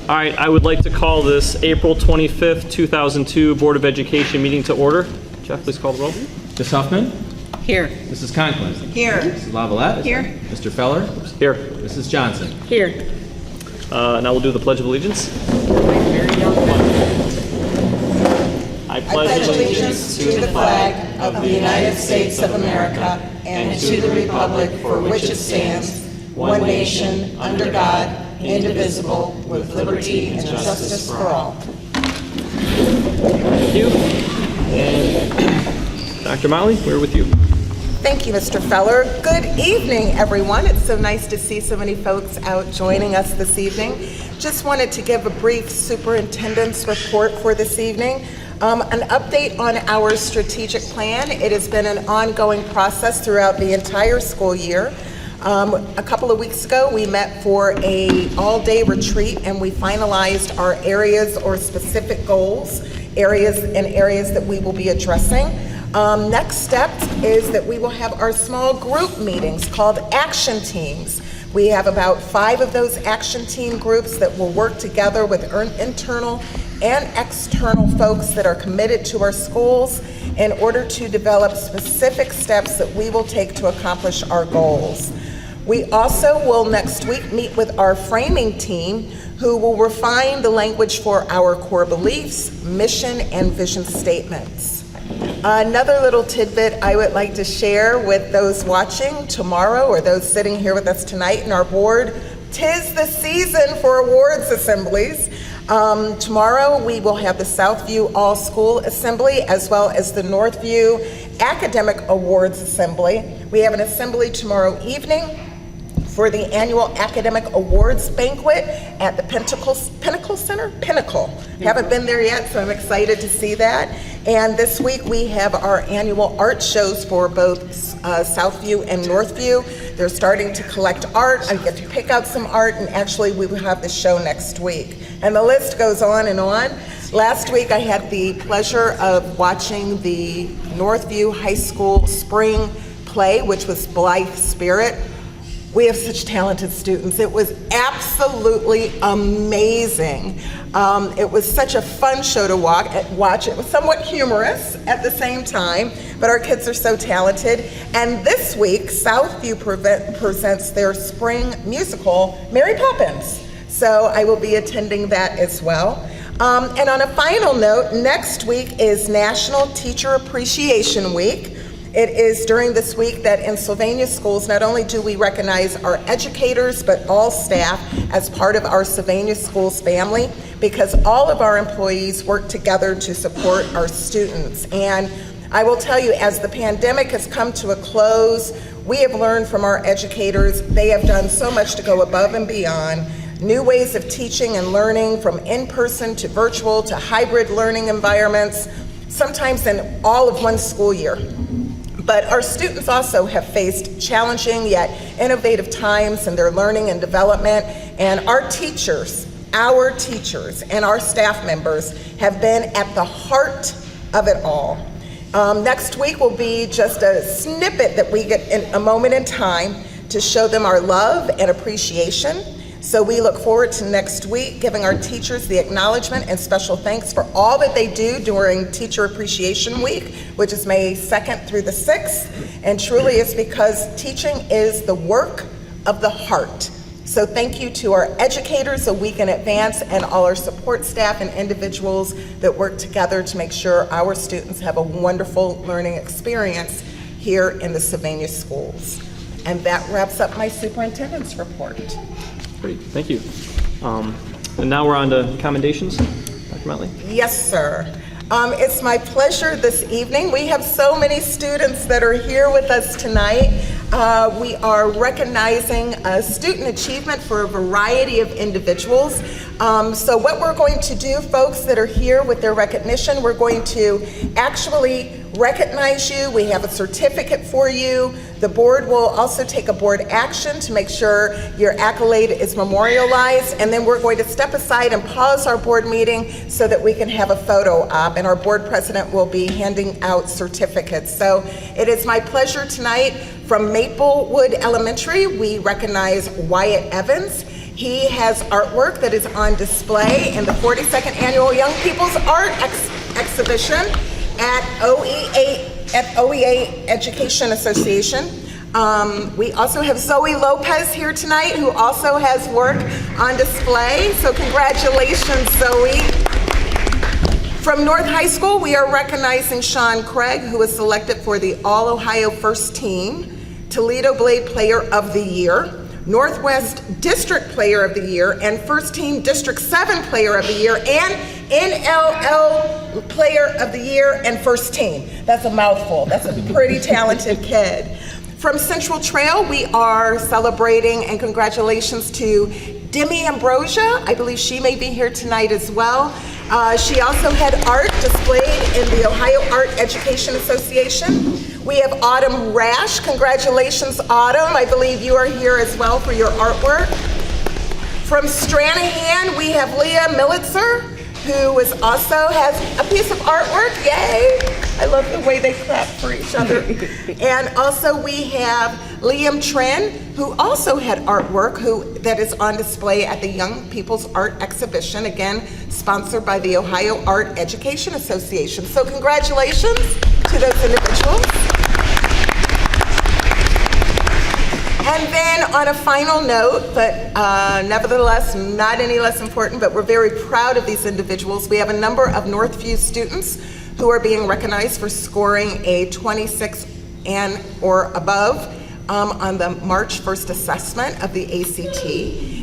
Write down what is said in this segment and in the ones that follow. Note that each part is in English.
All right, I would like to call this April 25th, 2002 Board of Education meeting to order. Jeff, please call the roll. Ms. Huffman? Here. Mrs. Conklin? Here. Mrs. Lavalette? Here. Mr. Feller? Here. Mrs. Johnson? Here. Now we'll do the Pledge of Allegiance. I pledge allegiance to the flag of the United States of America and to the republic for which it stands, one nation, under God, indivisible, with liberty and justice for all. Thank you. And Dr. Molly, we're with you. Thank you, Mr. Feller. Good evening, everyone. It's so nice to see so many folks out joining us this evening. Just wanted to give a brief superintendent's report for this evening. An update on our strategic plan. It has been an ongoing process throughout the entire school year. A couple of weeks ago, we met for an all-day retreat and we finalized our areas or specific goals, areas that we will be addressing. Next step is that we will have our small group meetings called action teams. We have about 5 of those action team groups that will work together with internal and external folks that are committed to our schools in order to develop specific steps that we will take to accomplish our goals. We also will next week meet with our framing team who will refine the language for our core beliefs, mission, and vision statements. Another little tidbit I would like to share with those watching tomorrow or those sitting here with us tonight in our board, 'tis the season for awards assemblies. Tomorrow we will have the Southview All-School Assembly as well as the Northview Academic Awards Assembly. We have an assembly tomorrow evening for the annual Academic Awards Banquet at the Pinnacle Center? Pinnacle. Haven't been there yet, so I'm excited to see that. And this week we have our annual art shows for both Southview and Northview. They're starting to collect art. I get to pick out some art, and actually we will have the show next week. And the list goes on and on. Last week I had the pleasure of watching the Northview High School spring play, which was Blythe Spirit. We have such talented students. It was absolutely amazing. It was such a fun show to watch. It was somewhat humorous at the same time, but our kids are so talented. And this week, Southview presents their spring musical, Mary Poppins. So I will be attending that as well. And on a final note, next week is National Teacher Appreciation Week. It is during this week that in Sylvania schools, not only do we recognize our educators, but all staff as part of our Sylvania schools family, because all of our employees work together to support our students. And I will tell you, as the pandemic has come to a close, we have learned from our educators. They have done so much to go above and beyond. New ways of teaching and learning, from in-person to virtual to hybrid learning environments, sometimes in all of one school year. But our students also have faced challenging yet innovative times in their learning and development, and our teachers and our staff members have been at the heart of it all. Next week will be just a snippet that we get in a moment in time to show them our love and appreciation. So we look forward to next week giving our teachers the acknowledgement and special thanks for all that they do during Teacher Appreciation Week, which is May 2nd through the 6th. And truly it's because teaching is the work of the heart. So thank you to our educators a week in advance and all our support staff and individuals that work together to make sure our students have a wonderful learning experience here in the Sylvania schools. And that wraps up my superintendent's report. Great, thank you. And now we're on to commendations. Dr. Motley? Yes, sir. It's my pleasure this evening. We have so many students that are here with us tonight. We are recognizing student achievement for a variety of individuals. So what we're going to do, folks that are here with their recognition, we're going to actually recognize you. We have a certificate for you. The board will also take a board action to make sure your accolade is memorialized, and then we're going to step aside and pause our board meeting so that we can have a photo op, and our board president will be handing out certificates. So it is my pleasure tonight. From Maplewood Elementary, we recognize Wyatt Evans. He has artwork that is on display in the 42nd Annual Young People's Art Exhibition at OEA Education Association. We also have Zoe Lopez here tonight, who also has work on display. So congratulations, Zoe. From North High School, we are recognizing Sean Craig, who was selected for the All-Ohio First Team, Toledo Blade Player of the Year, Northwest District Player of the Year, and First Team District 7 Player of the Year, and NLL Player of the Year and First Team. That's a mouthful. That's a pretty talented kid. From Central Trail, we are celebrating, and congratulations to Demi Ambrosia. I believe she may be here tonight as well. She also had art displayed in the Ohio Art Education Association. We have Autumn Rash. Congratulations, Autumn. I believe you are here as well for your artwork. From Stranahan, we have Leah Militzer, who also has a piece of artwork. Yay! I love the way they clap for each other. And also we have Liam Tren, who also had artwork that is on display at the Young People's Art Exhibition, again, sponsored by the Ohio Art Education Association. So congratulations to those individuals. And then on a final note, but nevertheless not any less important, but we're very proud of these individuals. We have a number of Northview students who are being recognized for scoring a 26 and or above on the March 1st assessment of the ACT.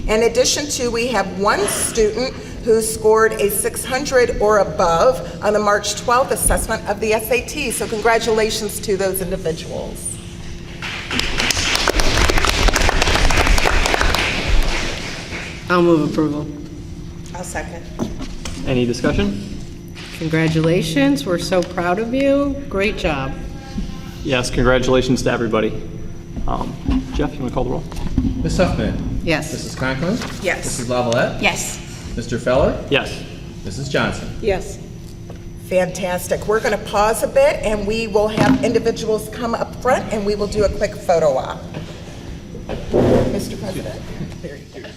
In addition to, we have one student who scored a 600 or above on the March 12th assessment of the SAT. So congratulations to those individuals. I'll move approval. I'll second. Any discussion? Congratulations, we're so proud of you. Great job. Yes, congratulations to everybody. Jeff, you want to call the roll? Ms. Huffman? Yes. Mrs. Conklin? Yes. Mrs. Lavalette? Yes. Mr. Feller? Yes. Mrs. Johnson? Yes. Fantastic. We're going to pause a bit and we will have individuals come up front and we will do a quick photo op. Mr. President. There you go.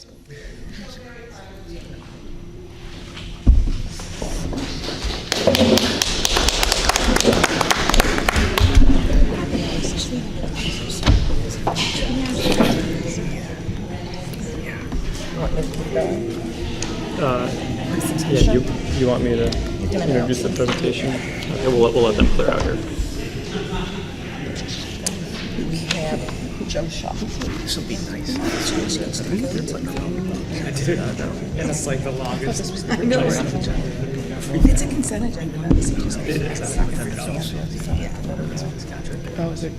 Yeah, you want me to introduce the presentation? Okay, we'll let them clear out here. We have Joe Shaw. This will be nice. I did. And it's like the longest. I know. It's a consent agenda. Oh, is it?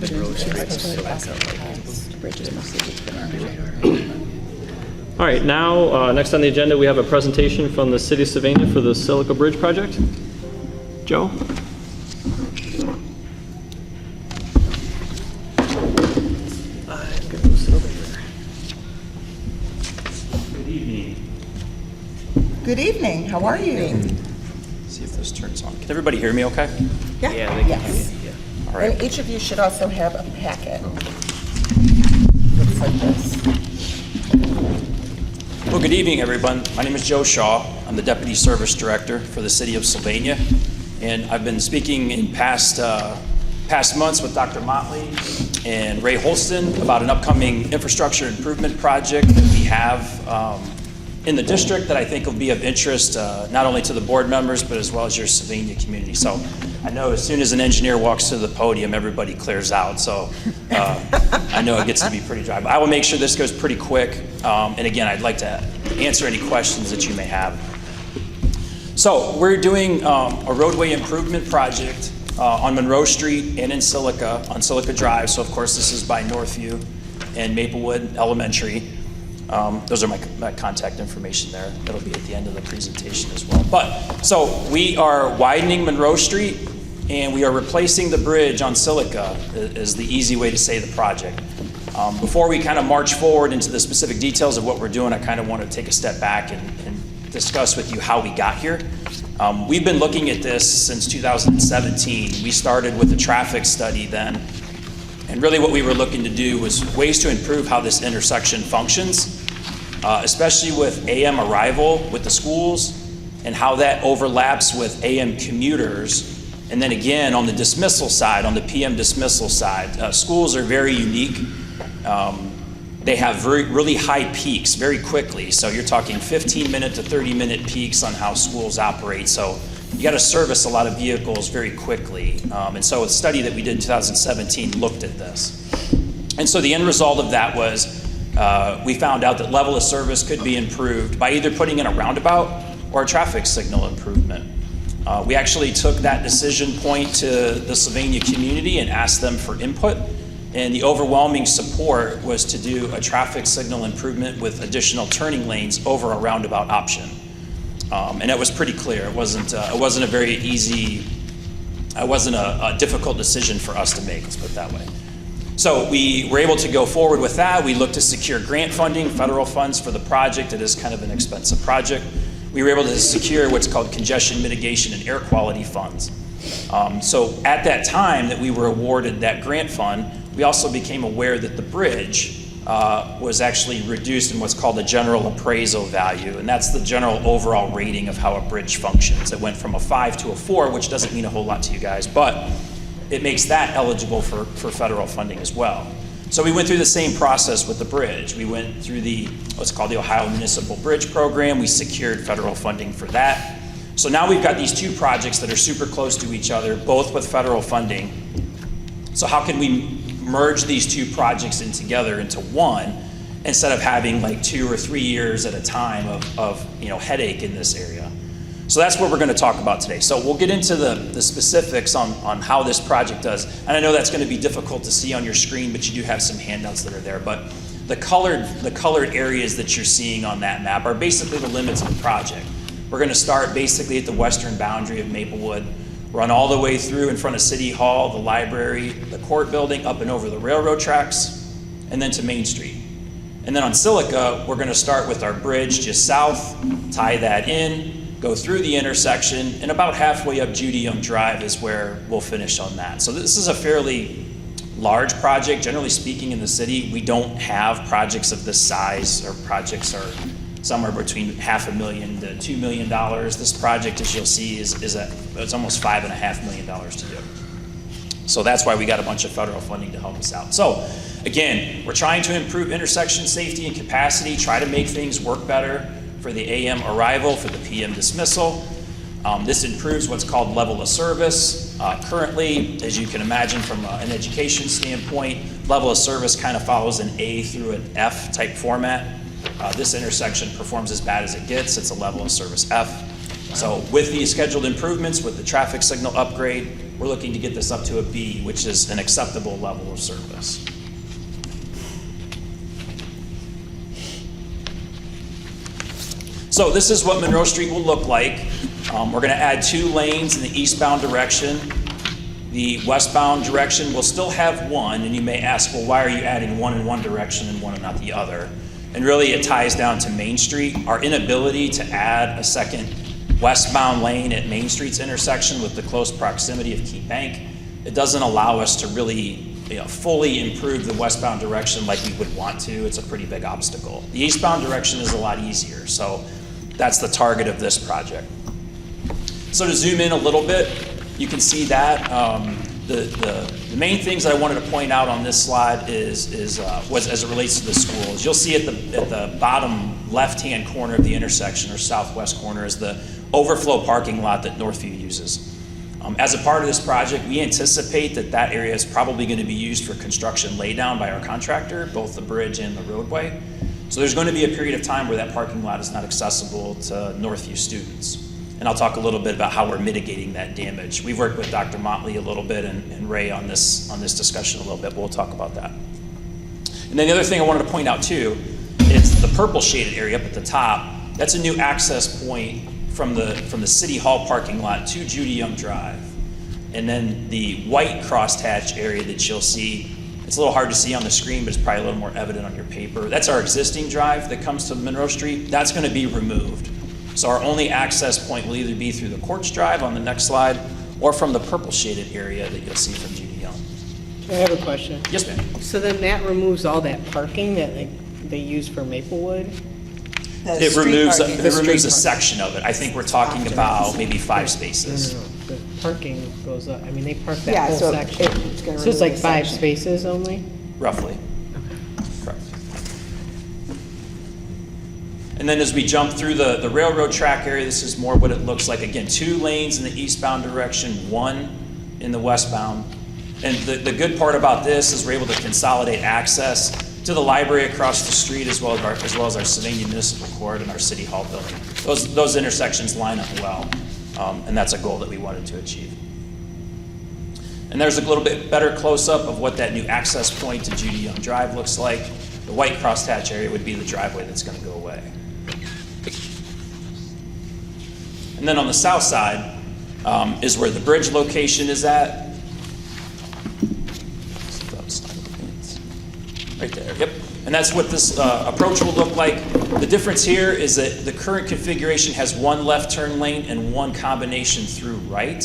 All right, now, next on the agenda, we have a presentation from the City of Sylvania for the Silica Bridge project. Joe? Good evening. Good evening. How are you? See if this turns on. Can everybody hear me okay? Yeah. Yes. All right. And each of you should also have a packet. Looks like this. Well, good evening, everyone. My name is Joe Shaw. I'm the Deputy Service Director for the City of Sylvania. And I've been speaking in past months with Dr. Motley and Ray Holston about an upcoming infrastructure improvement project that we have in the district that I think will be of interest not only to the board members, but as well as your Sylvania community. So I know as soon as an engineer walks to the podium, everybody clears out. So I know it gets to be pretty dry. But I will make sure this goes pretty quick. And again, I'd like to answer any questions that you may have. So we're doing a roadway improvement project on Monroe Street and in Silica, on Silica Drive. So of course, this is by Northview and Maplewood Elementary. Those are my contact information there. That'll be at the end of the presentation as well. But, so we are widening Monroe Street and we are replacing the bridge on Silica is the easy way to say the project. Before we kind of march forward into the specific details of what we're doing, I kind of want to take a step back and discuss with you how we got here. We've been looking at this since 2017. We started with a traffic study then. And really what we were looking to do was ways to improve how this intersection functions, especially with AM arrival with the schools and how that overlaps with AM commuters. And then again, on the dismissal side, on the PM dismissal side, schools are very unique. They have really high peaks very quickly. So you're talking 15-minute to 30-minute peaks on how schools operate. So you got to service a lot of vehicles very quickly. And so a study that we did in 2017 looked at this. And so the end result of that was we found out that level of service could be improved by either putting in a roundabout or a traffic signal improvement. We actually took that decision point to the Sylvania community and asked them for input. And the overwhelming support was to do a traffic signal improvement with additional turning lanes over a roundabout option. And it was pretty clear. It wasn't a very easy, it wasn't a difficult decision for us to make, let's put it that way. So we were able to go forward with that. We looked to secure grant funding, federal funds for the project. It is kind of an expensive project. We were able to secure what's called congestion mitigation and air quality funds. So at that time that we were awarded that grant fund, we also became aware that the bridge was actually reduced in what's called the general appraisal value, and that's the general overall rating of how a bridge functions. It went from a 5 to a 4, which doesn't mean a whole lot to you guys, but it makes that eligible for federal funding as well. So we went through the same process with the bridge. We went through what's called the Ohio Municipal Bridge Program. We secured federal funding for that. So now we've got these two projects that are super close to each other, both with federal funding. So how can we merge these two projects in together into one instead of having like 2 or 3 years at a time of headache in this area? So that's what we're going to talk about today. So we'll get into the specifics on how this project does. And I know that's going to be difficult to see on your screen, but you do have some handouts that are there. But the colored areas that you're seeing on that map are basically the limits of the project. We're going to start basically at the western boundary of Maplewood, run all the way through in front of City Hall, the library, the court building, up and over the railroad tracks, and then to Main Street. And then on Silica, we're going to start with our bridge just south, tie that in, go through the intersection, and about halfway up Judy Young Drive is where we'll finish on that. So this is a fairly large project. Generally speaking, in the city, we don't have projects of this size. Our projects are somewhere between $500,000 to $2 million. This project, as you'll see, it's almost $5.5 million to do. So that's why we got a bunch of federal funding to help us out. So again, we're trying to improve intersection safety and capacity, try to make things work better for the AM arrival, for the PM dismissal. This improves what's called level of service. Currently, as you can imagine from an education standpoint, level of service kind of follows an A through an F type format. This intersection performs as bad as it gets. It's a level of service F. So with the scheduled improvements, with the traffic signal upgrade, we're looking to get this up to a B, which is an acceptable level of service. So this is what Monroe Street will look like. We're going to add 2 lanes in the eastbound direction. The westbound direction will still have 1, and you may ask, well, why are you adding 1 in one direction and 1 and not the other? And really it ties down to Main Street. Our inability to add a second westbound lane at Main Street's intersection with the close proximity of Key Bank, it doesn't allow us to really fully improve the westbound direction like we would want to. It's a pretty big obstacle. The eastbound direction is a lot easier, so that's the target of this project. So to zoom in a little bit, you can see that the main things that I wanted to point out on this slide was as it relates to the schools. You'll see at the bottom left-hand corner of the intersection, or southwest corner, is the overflow parking lot that Northview uses. As a part of this project, we anticipate that area is probably going to be used for construction laydown by our contractor, both the bridge and the roadway. So there's going to be a period of time where that parking lot is not accessible to Northview students. And I'll talk a little bit about how we're mitigating that damage. We've worked with Dr. Motley a little bit and Ray on this discussion a little bit, but we'll talk about that. And then the other thing I wanted to point out too is the purple shaded area up at the top. That's a new access point from the City Hall parking lot to Judy Young Drive. And then the white crosshatch area that you'll see, it's a little hard to see on the screen, but it's probably a little more evident on your paper. That's our existing drive that comes to Monroe Street. That's going to be removed. So our only access point will either be through the Courts Drive on the next slide, or from the purple shaded area that you'll see from Judy Young. I have a question. Yes, ma'am. So then that removes all that parking that they use for Maplewood? It removes a section of it. I think we're talking about maybe 5 spaces. No. The parking goes up, I mean, they park Yeah, that whole so section. it's gonna So it's like remove a 5 section. spaces only? Roughly. Correct. And then as we jump through the railroad track area, this is more what it looks like. Again, 2 lanes in the eastbound direction, 1 in the westbound. And the good part about this is we're able to consolidate access to the library across the street, as well as our Sylvania Municipal Court and our City Hall building. Those intersections line up well, and that's a goal that we wanted to achieve. And there's a little bit better close-up of what that new access point to Judy Young Drive looks like. The white crosshatch area would be the driveway that's going to go away. And then on the south side is where the bridge location is at. Right there, yep. And that's what this approach will look like. The difference here is that the current configuration has 1 left turn lane and 1 combination through right.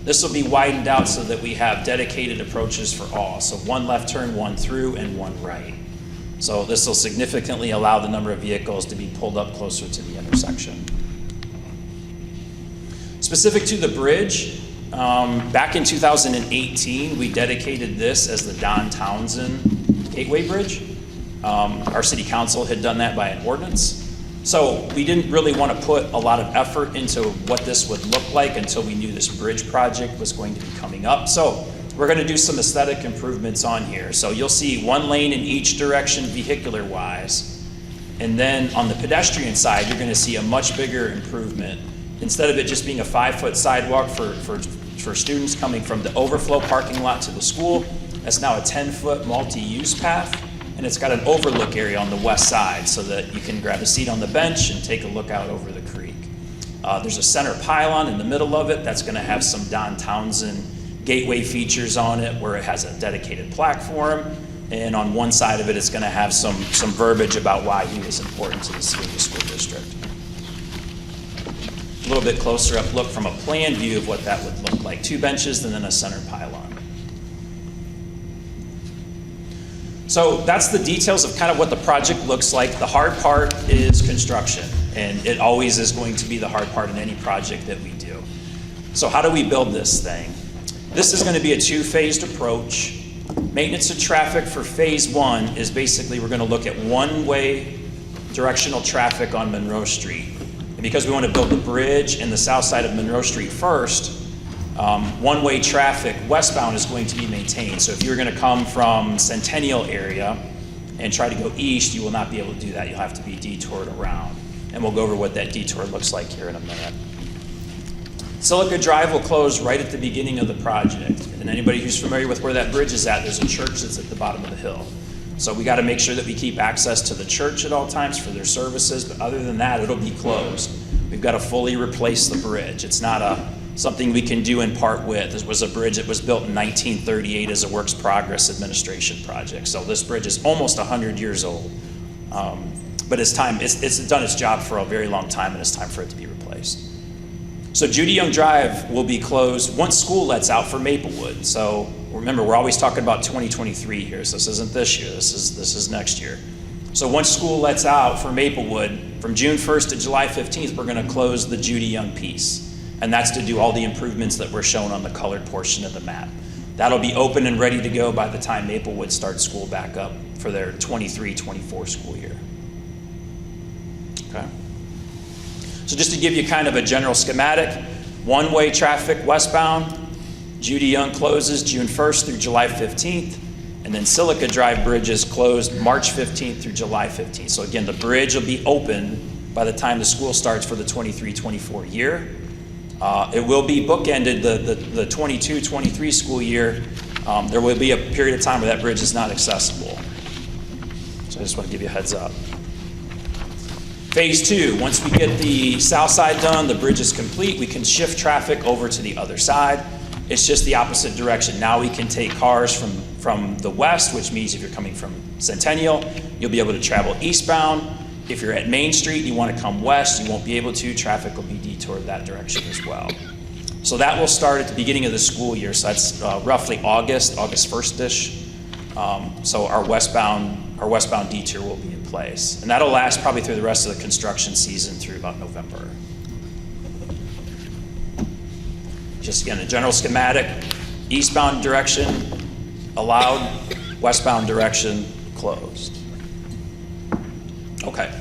This will be widened out so that we have dedicated approaches for all. So 1 left turn, 1 through, and 1 right. So this will significantly allow the number of vehicles to be pulled up closer to the intersection. Specific to the bridge, back in 2018, we dedicated this as the Don Townsend Gateway Bridge. Our city council had done that by an ordinance. So we didn't really want to put a lot of effort into what this would look like until we knew this bridge project was going to be coming up. So we're going to do some aesthetic improvements on here. So you'll see 1 lane in each direction vehicular wise. And then on the pedestrian side, you're going to see a much bigger improvement. Instead of it just being a 5-foot sidewalk for students coming from the overflow parking lot to the school, that's now a 10-foot multi-use path, and it's got an overlook area on the west side so that you can grab a seat on the bench and take a look out over the creek. There's a center pylon in the middle of it that's going to have some Don Townsend gateway features on it, where it has a dedicated platform, and on one side of it, it's going to have some verbiage about why he was important to the Sylvania School District. A little bit closer up look from a plan view of what that would look like. 2 benches and then a center pylon. So that's the details of kind of what the project looks like. The hard part is construction, and it always is going to be the hard part in any project that we do. So how do we build this thing? This is going to be a two-phased approach. Maintenance of traffic for phase one is basically we're going to look at one-way directional traffic on Monroe Street. And because we want to build the bridge and the south side of Monroe Street first, one-way traffic westbound is going to be maintained. So if you're going to come from Centennial area and try to go east, you will not be able to do that. You'll have to be detoured around. And we'll go over what that detour looks like here in a minute. Silica Drive will close right at the beginning of the project. And anybody who's familiar with where that bridge is at, there's a church that's at the bottom of the hill. So we got to make sure that we keep access to the church at all times for their services, but other than that, it'll be closed. We've got to fully replace the bridge. It's not something we can do in part with. This was a bridge that was built in 1938 as a Works Progress Administration project. So this bridge is almost 100 years old. But it's done its job for a very long time, and it's time for it to be replaced. So Judy Young Drive will be closed once school lets out for Maplewood. So remember, we're always talking about 2023 here. So this isn't this year, this is next year. So once school lets out for Maplewood, from June 1st to July 15th, we're going to close the Judy Young piece. And that's to do all the improvements that were shown on the colored portion of the map. That'll be open and ready to go by the time Maplewood starts school back up for their 23-24 school year. Okay. So just to give you kind of a general schematic, one-way traffic westbound, Judy Young closes June 1st through July 15th, and then Silica Drive Bridge is closed March 15th through July 15th. So again, the bridge will be open by the time the school starts for the 23-24 year. It will be bookended the 22-23 school year. There will be a period of time where that bridge is not accessible. So I just want to give you a heads up. Phase two, once we get the south side done, the bridge is complete, we can shift traffic over to the other side. It's just the opposite direction. Now we can take cars from the west, which means if you're coming from Centennial, you'll be able to travel eastbound. If you're at Main Street and you want to come west, you won't be able to. Traffic will be detoured that direction as well. So that will start at the beginning of the school year. So that's roughly August 1st-ish. So our westbound detour will be in place. And that'll last probably through the rest of the construction season through about November. Just again, a general schematic, eastbound direction allowed, westbound direction closed. Okay,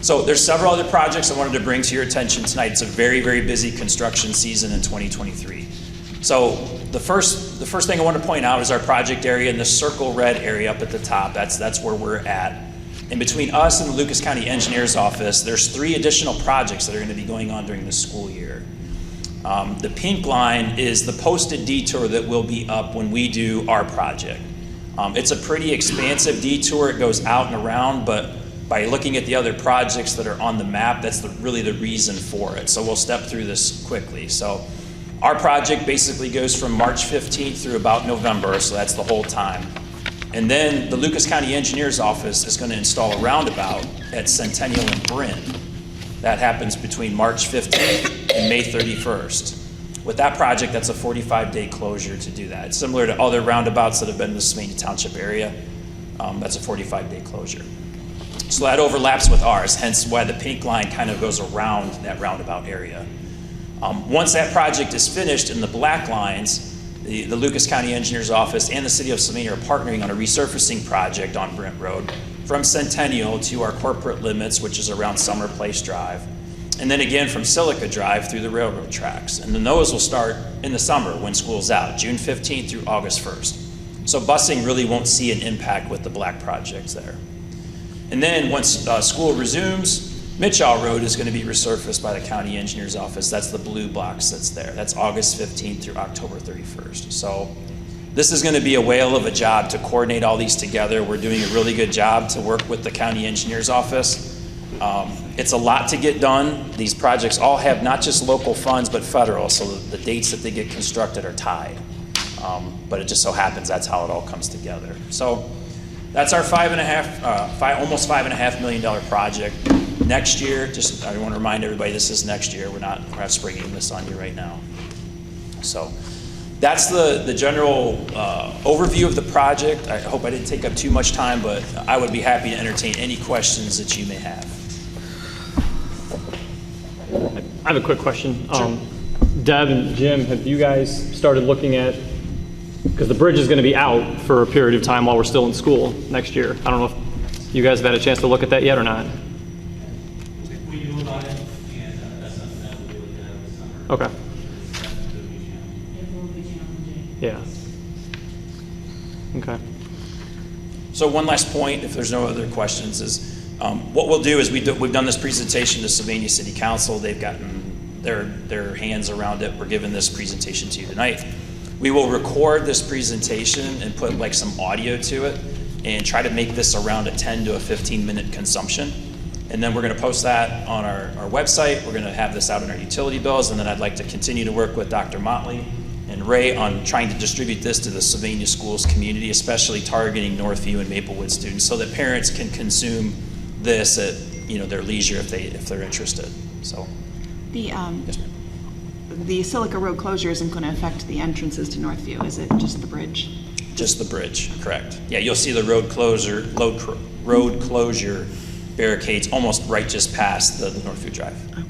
so there's several other projects I wanted to bring to your attention tonight. It's a very, very busy construction season in 2023. So the first thing I want to point out is our project area in the circle red area up at the top. That's where we're at. And between us and the Lucas County Engineer's Office, there's 3 additional projects that are going to be going on during this school year. The pink line is the posted detour that will be up when we do our project. It's a pretty expansive detour. It goes out and around, but by looking at the other projects that are on the map, that's really the reason for it. So we'll step through this quickly. So our project basically goes from March 15th through about November, so that's the whole time. And then the Lucas County Engineer's Office is going to install a roundabout at Centennial and Bryn. That happens between March 15th and May 31st. With that project, that's a 45-day closure to do that. It's similar to other roundabouts that have been in the Sylvania Township area. That's a 45-day closure. So that overlaps with ours, hence why the pink line kind of goes around that roundabout area. Once that project is finished and the black lines, the Lucas County Engineer's Office and the City of Sylvania are partnering on a resurfacing project on Brent Road from Centennial to our corporate limits, which is around Summer Place Drive. And then again from Silica Drive through the railroad tracks. And then those will start in the summer when school's out, June 15th through August 1st. So busing really won't see an impact with the black projects there. And then once school resumes, Mitchell Road is going to be resurfaced by the County Engineer's Office. That's the blue box that's there. That's August 15th through October 31st. So this is going to be a whale of a job to coordinate all these together. We're doing a really good job to work with the County Engineer's Office. It's a lot to get done. These projects all have not just local funds, but federal, so the dates that they get constructed are tied. But it just so happens that's how it all comes together. So that's our almost $5.5 million project. Next year, I want to remind everybody this is next year. We're not springing this on you right now. So That's the general overview of the project. I hope I didn't take up too much time, but I would be happy to entertain any questions that you may have. I have a quick question. Deb and Jim, have you guys started looking at, because the bridge is going to be out for a period of time while we're still in school next year. I don't know if you guys have had a chance to look at that yet or not. We knew about it, and that's something that we'll be looking at this summer. Okay. Yeah. Okay. So one last point, if there's no other questions, is what we'll do is we've done this presentation to Sylvania City Council. They've gotten their hands around it. We're giving this presentation to you tonight. We will record this presentation and put like some audio to it and try to make this around a 10 to a 15-minute consumption. And then we're going to post that on our website. We're going to have this out in our utility bills. And then I'd like to continue to work with Dr. Motley and Ray on trying to distribute this to the Sylvania schools community, especially targeting Northview and Maplewood students, so that parents can consume this at their leisure if they're interested. So The yes, ma'am. the Silica Road closure isn't going to affect the entrances to Northview, is it? Just the bridge? Just the bridge, correct. Yeah, you'll see the road closure barricades almost right just past the Northview Drive. Okay.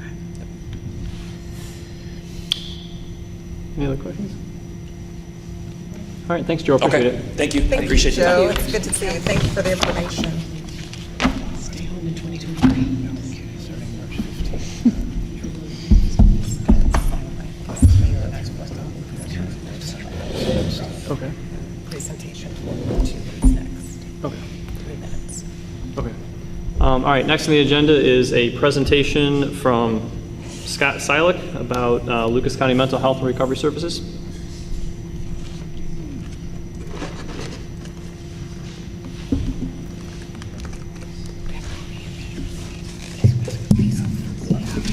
Any other questions? All right, thanks, Joe. Appreciate Okay, it. thank you. I Thank you, appreciate your Joe. time. It's good to see you. Thank you for the information. Stay home in 2023. Okay. Presentation. 2 minutes next. Okay. 3 minutes. Okay. All right, next on the agenda is a presentation from Scott Silik about Lucas County Mental Health and Recovery Services.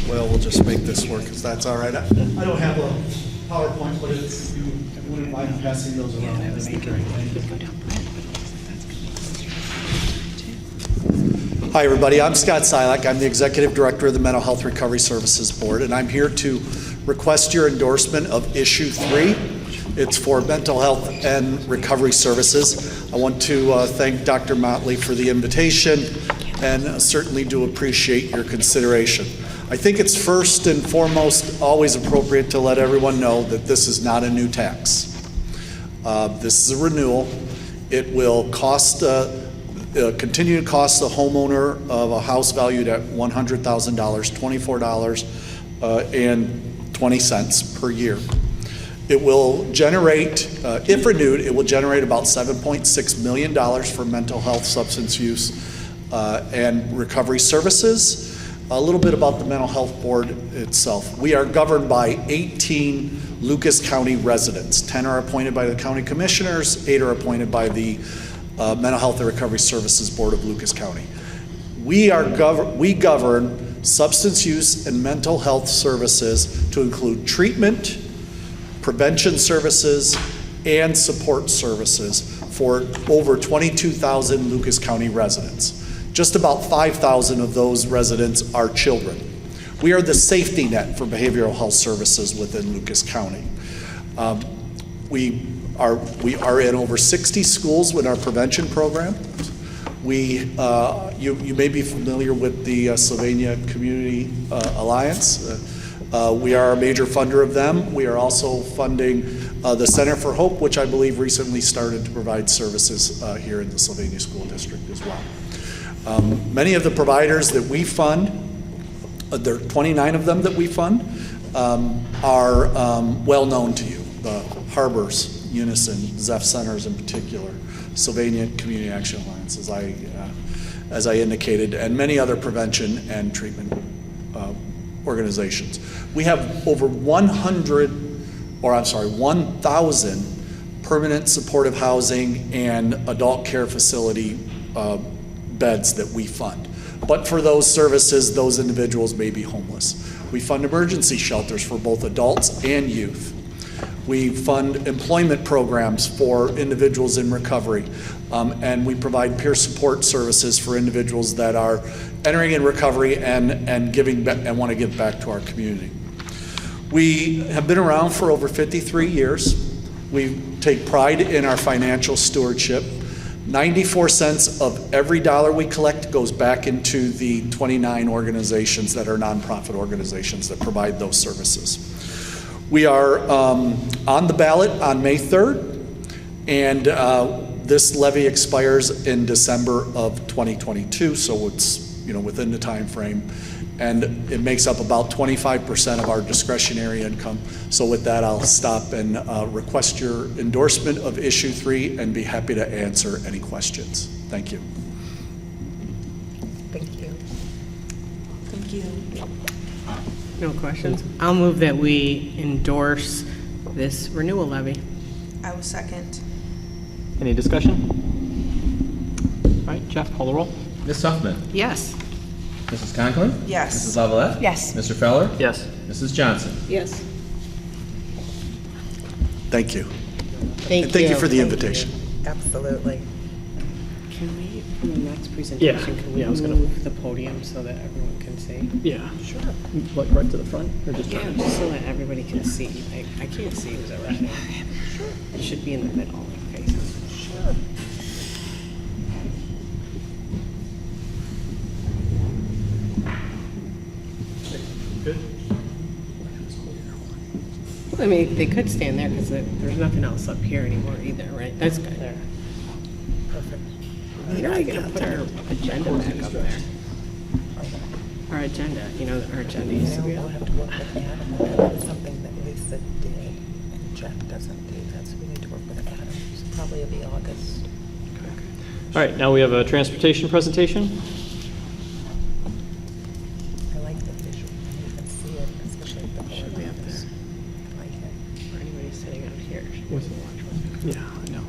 Well, we'll just make this work, if that's all right. I don't have a PowerPoint, but if you wouldn't mind passing those around, that'd be great. Hi, everybody. I'm Scott Silik. I'm the Executive Director of the Mental Health Recovery Services Board, and I'm here to request your endorsement of Issue 3. It's for mental health and recovery services. I want to thank Dr. Motley for the invitation and certainly do appreciate your consideration. I think it's first and foremost always appropriate to let everyone know that this is not a new tax. This is a renewal. It will cost, continue to cost the homeowner of a house valued at $100,000, $24.20 per year. It will generate, if renewed, it will generate about $7.6 million for mental health, substance use, and recovery services. A little bit about the Mental Health Board itself. We are governed by 18 Lucas County residents. 10 are appointed by the county commissioners, 8 are appointed by the Mental Health and Recovery Services Board of Lucas County. We govern substance use and mental health services to include treatment, prevention services, and support services for over 22,000 Lucas County residents. Just about 5,000 of those residents are children. We are the safety net for behavioral health services within Lucas County. We are in over 60 schools with our prevention program. You may be familiar with the Sylvania Community Alliance. We are a major funder of them. We are also funding the Center for Hope, which I believe recently started to provide services here in the Sylvania School District as well. Many of the providers that we fund, there are 29 of them that we fund, are well known to you. The Harbors, Unison, Zeph Centers in particular, Sylvania Community Action Alliance, as I indicated, and many other prevention and treatment organizations. We have over 1,000 permanent supportive housing and adult care facility beds that we fund. But for those services, those individuals may be homeless. We fund emergency shelters for both adults and youth. We fund employment programs for individuals in recovery, and we provide peer support services for individuals that are entering in recovery and want to give back to our community. We have been around for over 53 years. We take pride in our financial stewardship. 94 cents of every dollar we collect goes back into the 29 organizations that are nonprofit organizations that provide those services. We are on the ballot on May 3rd, and this levy expires in December of 2022, so it's within the time frame, and it makes up about 25% of our discretionary income. So with that, I'll stop and request your endorsement of issue 3 and be happy to answer any questions. Thank you. Thank you. Thank you. No questions? I'll move that we endorse this renewal levy. I will second. Any discussion? All right, Jeff, call the roll. Ms. Huffman. Yes. Mrs. Conklin. Yes. Mrs. Lavalette. Yes. Mr. Feller. Yes. Mrs. Johnson. Yes. Thank you. Thank And thank you for the Thank you. invitation. Absolutely. Can we, for the next presentation, can we yeah, I was gonna- move the podium so that everyone can see? Yeah. Sure. Like right to the front, or just? Yeah, just so that everybody can see. I can't see who's already. It should be in the middle, like faces. Sure. Good. I mean, they could stand there because there's nothing else up here anymore either, right? That's good. There. Perfect. Now I gotta put our agenda back up there. Our agenda, our agenda used to be We'll up. have to work with Adam. That's something that Lisa did and Jeff doesn't do. That's, we need to work with Adam. So probably it'll be August. All right, now we have a transportation presentation. I like the visual. You can see it, especially at the Should be up there. I like it. Or anybody sitting out here. should be able to watch us. Yeah, I know.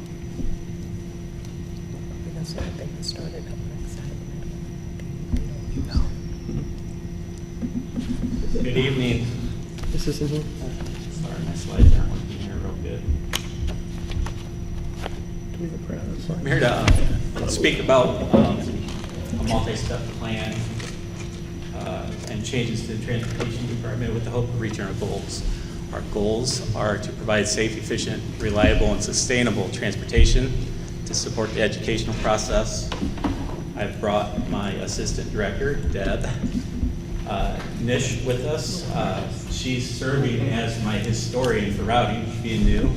Because so they can start it up next time. Good evening. This is in here. Sorry, my slides aren't working here real good. I'm here to speak about a multi-step plan and changes to the transportation department with the hope of reaching our goals. Our goals are to provide safe, efficient, reliable, and sustainable transportation to support the educational process. I've brought my assistant director, Deb Nish, with us. She's serving as my historian for routing, being new.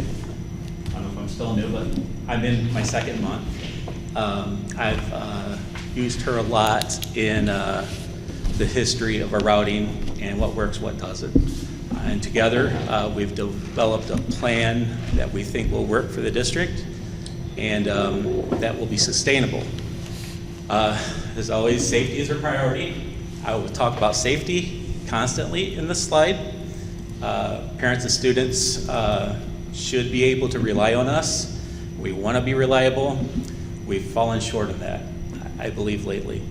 I don't know if I'm still new, but I'm in my second month. I've used her a lot in the history of our routing and what works, what doesn't. And together, we've developed a plan that we think will work for the district and that will be sustainable. As always, safety is our priority. I will talk about safety constantly in this slide. Parents and students should be able to rely on us. We want to be reliable. We've fallen short of that, I believe, lately.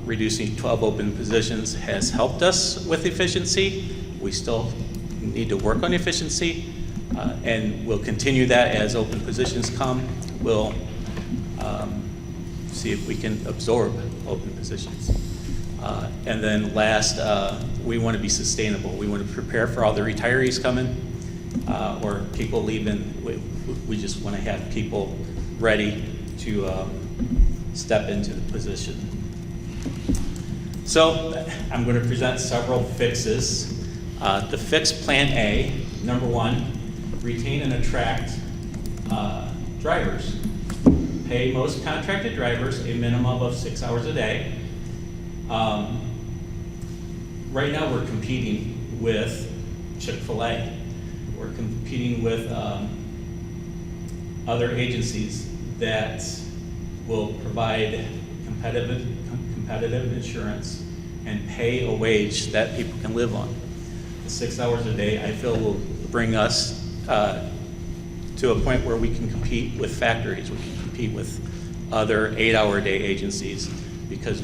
Reducing 12 open positions has helped us with efficiency. We still need to work on efficiency, and we'll continue that as open positions come. We'll see if we can absorb open positions. And then last, we want to be sustainable. We want to prepare for all the retirees coming or people leaving. We just want to have people ready to step into the position. So I'm going to present several fixes. The fix plan A, number 1, retain and attract drivers. Pay most contracted drivers a minimum of 6 hours a day. Right now we're competing with Chick-fil-A. We're competing with other agencies that will provide competitive insurance and pay a wage that people can live on. The 6 hours a day, I feel, will bring us to a point where we can compete with factories, we can compete with other 8-hour-a-day agencies, because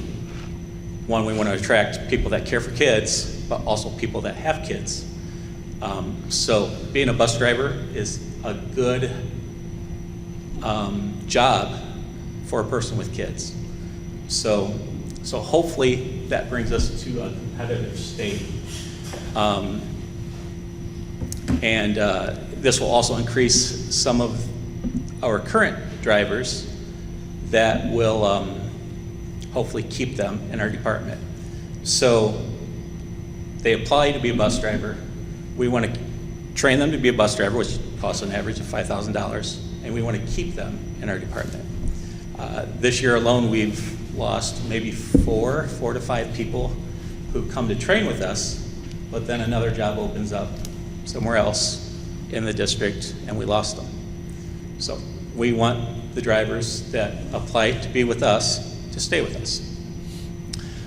one, we want to attract people that care for kids, but also people that have kids. So being a bus driver is a good job for a person with kids. So hopefully that brings us to a competitive state. And this will also increase some of our current drivers that will hopefully keep them in our department. So they apply to be a bus driver. We want to train them to be a bus driver, which costs an average of $5,000, and we want to keep them in our department. This year alone, we've lost maybe four to five people who come to train with us, but then another job opens up somewhere else in the district, and we lost them. So we want the drivers that apply to be with us to stay with us.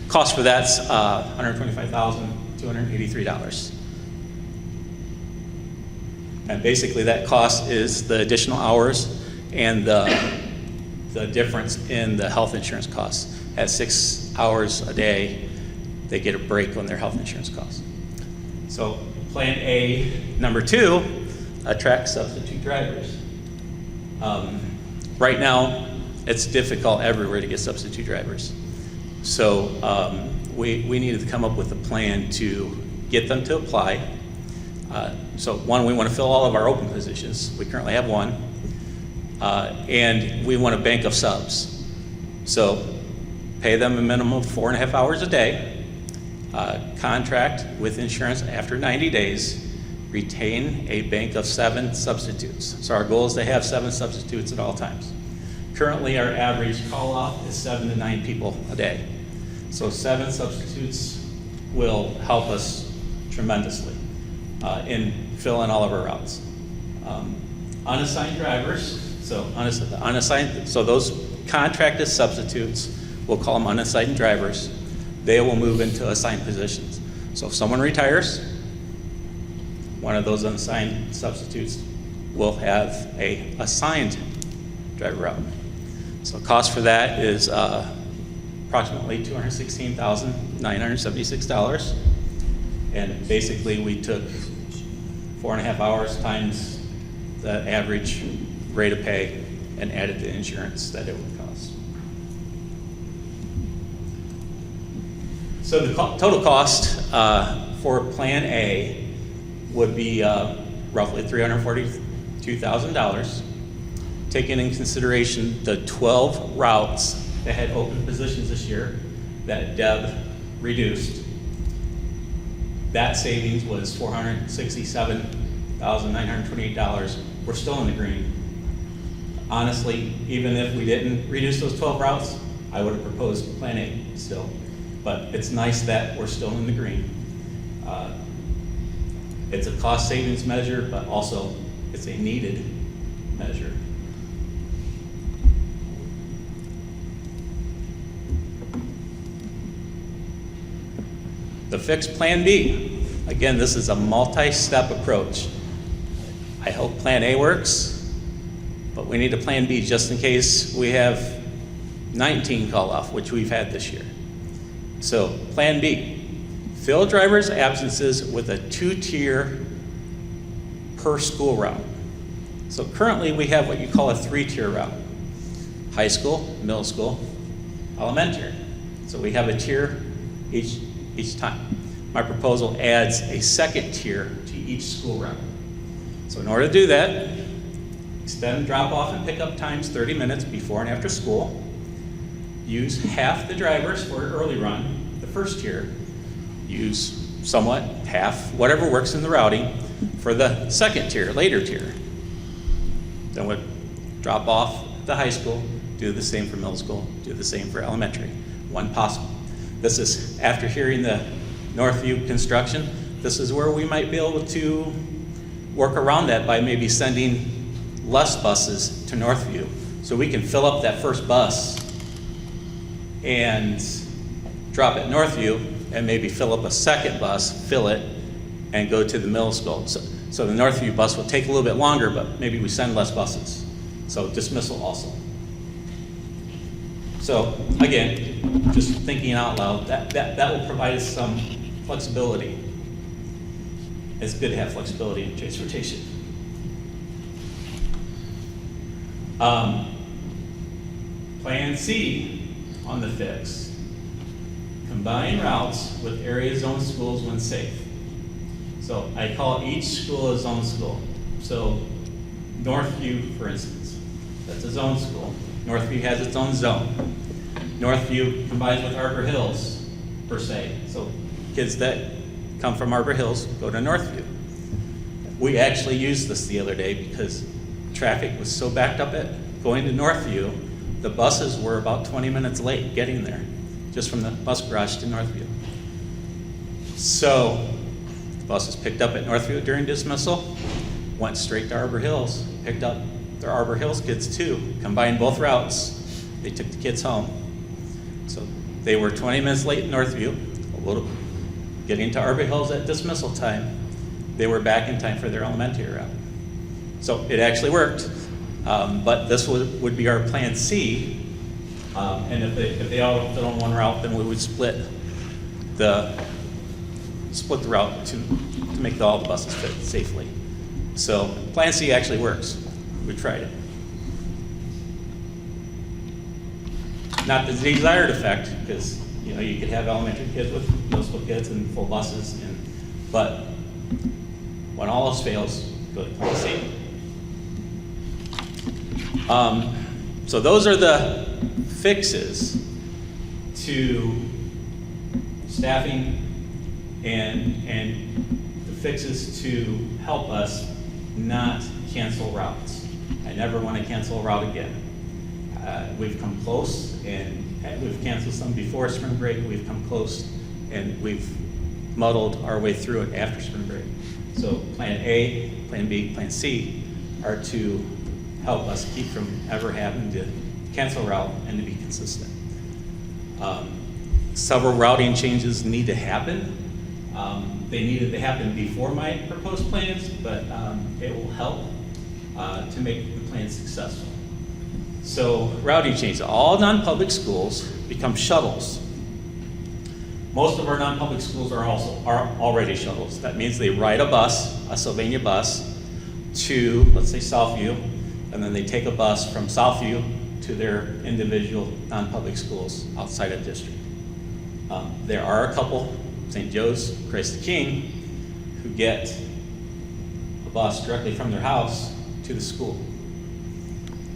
Cost for that's $125,283. And basically that cost is the additional hours and the difference in the health insurance costs. At 6 hours a day, they get a break on their health insurance costs. So Plan A, number 2, attract substitute drivers. Right now, it's difficult everywhere to get substitute drivers. So we needed to come up with a plan to get them to apply. So one, we want to fill all of our open positions. We currently have one. And we want a bank of subs. So pay them a minimum of 4.5 hours a day, contract with insurance after 90 days, retain a bank of 7 substitutes. So our goal is to have 7 substitutes at all times. Currently, our average call-off is 7 to 9 people a day. So 7 substitutes will help us tremendously in filling all of our routes. Unassigned drivers, so unassigned, so those contracted substitutes, we'll call them unassigned drivers. They will move into assigned positions. So if someone retires, one of those unassigned substitutes will have a assigned driver route. So cost for that is approximately $216,976. And basically we took 4.5 hours times the average rate of pay and added the insurance that it would cost. So the total cost for Plan A would be roughly $342,000, taking in consideration the 12 routes that had open positions this year that Deb reduced. That savings was $467,928. We're still in the green. Honestly, even if we didn't reduce those 12 routes, I would have proposed Plan A still. But it's nice that we're still in the green. It's a cost savings measure, but also it's a needed measure. The fixed Plan B. Again, this is a multi-step approach. I hope Plan A works, but we need a Plan B just in case we have 19 call-off, which we've had this year. So Plan B, fill drivers' absences with a 2-tier per school route. So currently we have what you call a 3-tier route. High school, middle school, elementary. So we have a tier each time. My proposal adds a 2nd tier to each school route. So in order to do that, extend drop-off and pickup times 30 minutes before and after school. Use half the drivers for an early run, the 1st tier. Use somewhat, half, whatever works in the routing for the 2nd tier, later tier. Then we'll drop off the high school, do the same for middle school, do the same for elementary, when possible. This is after hearing the Northview construction. This is where we might be able to work around that by maybe sending less buses to Northview so we can fill up that first bus and drop at Northview and maybe fill up a 2nd bus, fill it, and go to the middle school. So the Northview bus will take a little bit longer, but maybe we send less buses. So dismissal also. So again, just thinking out loud, that will provide us some flexibility. It's good to have flexibility in transportation. Plan C on the fix. Combine routes with area zone schools when safe. So I call each school a zone school. So Northview, for instance, that's a zone school. Northview has its own zone. Northview combines with Arbor Hills, per se. So kids that come from Arbor Hills go to Northview. We actually used this the other day because traffic was so backed up at going to Northview, the buses were about 20 minutes late getting there, just from the bus garage to Northview. So the buses picked up at Northview during dismissal, went straight to Arbor Hills, picked up their Arbor Hills kids too, combined both routes. They took the kids home. So they were 20 minutes late in Northview, a little getting to Arbor Hills at dismissal time. They were back in time for their elementary route. So it actually worked, but this would be our plan C. And if they all fit on one route, then we would split the route to make all the buses fit safely. So plan C actually works. We tried it. Not the desired effect, because you could have elementary kids with middle school kids and full buses, but when all else fails, go to plan C. So those are the fixes to staffing and the fixes to help us not cancel routes. I never want to cancel a route again. We've come close, and we've canceled some before spring break. We've come close, and we've muddled our way through it after spring break. So plan A, plan B, plan C are to help us keep from ever having to cancel a route and to be consistent. Several routing changes need to happen. They needed to happen before my proposed plans, but it will help to make the plan successful. So routing changes. All non-public schools become shuttles. Most of our non-public schools are already shuttles. That means they ride a bus, a Sylvania bus, to, let's say, Southview, and then they take a bus from Southview to their individual non-public schools outside of district. There are a couple, St. Joe's, Christ the King, who get a bus directly from their house to the school.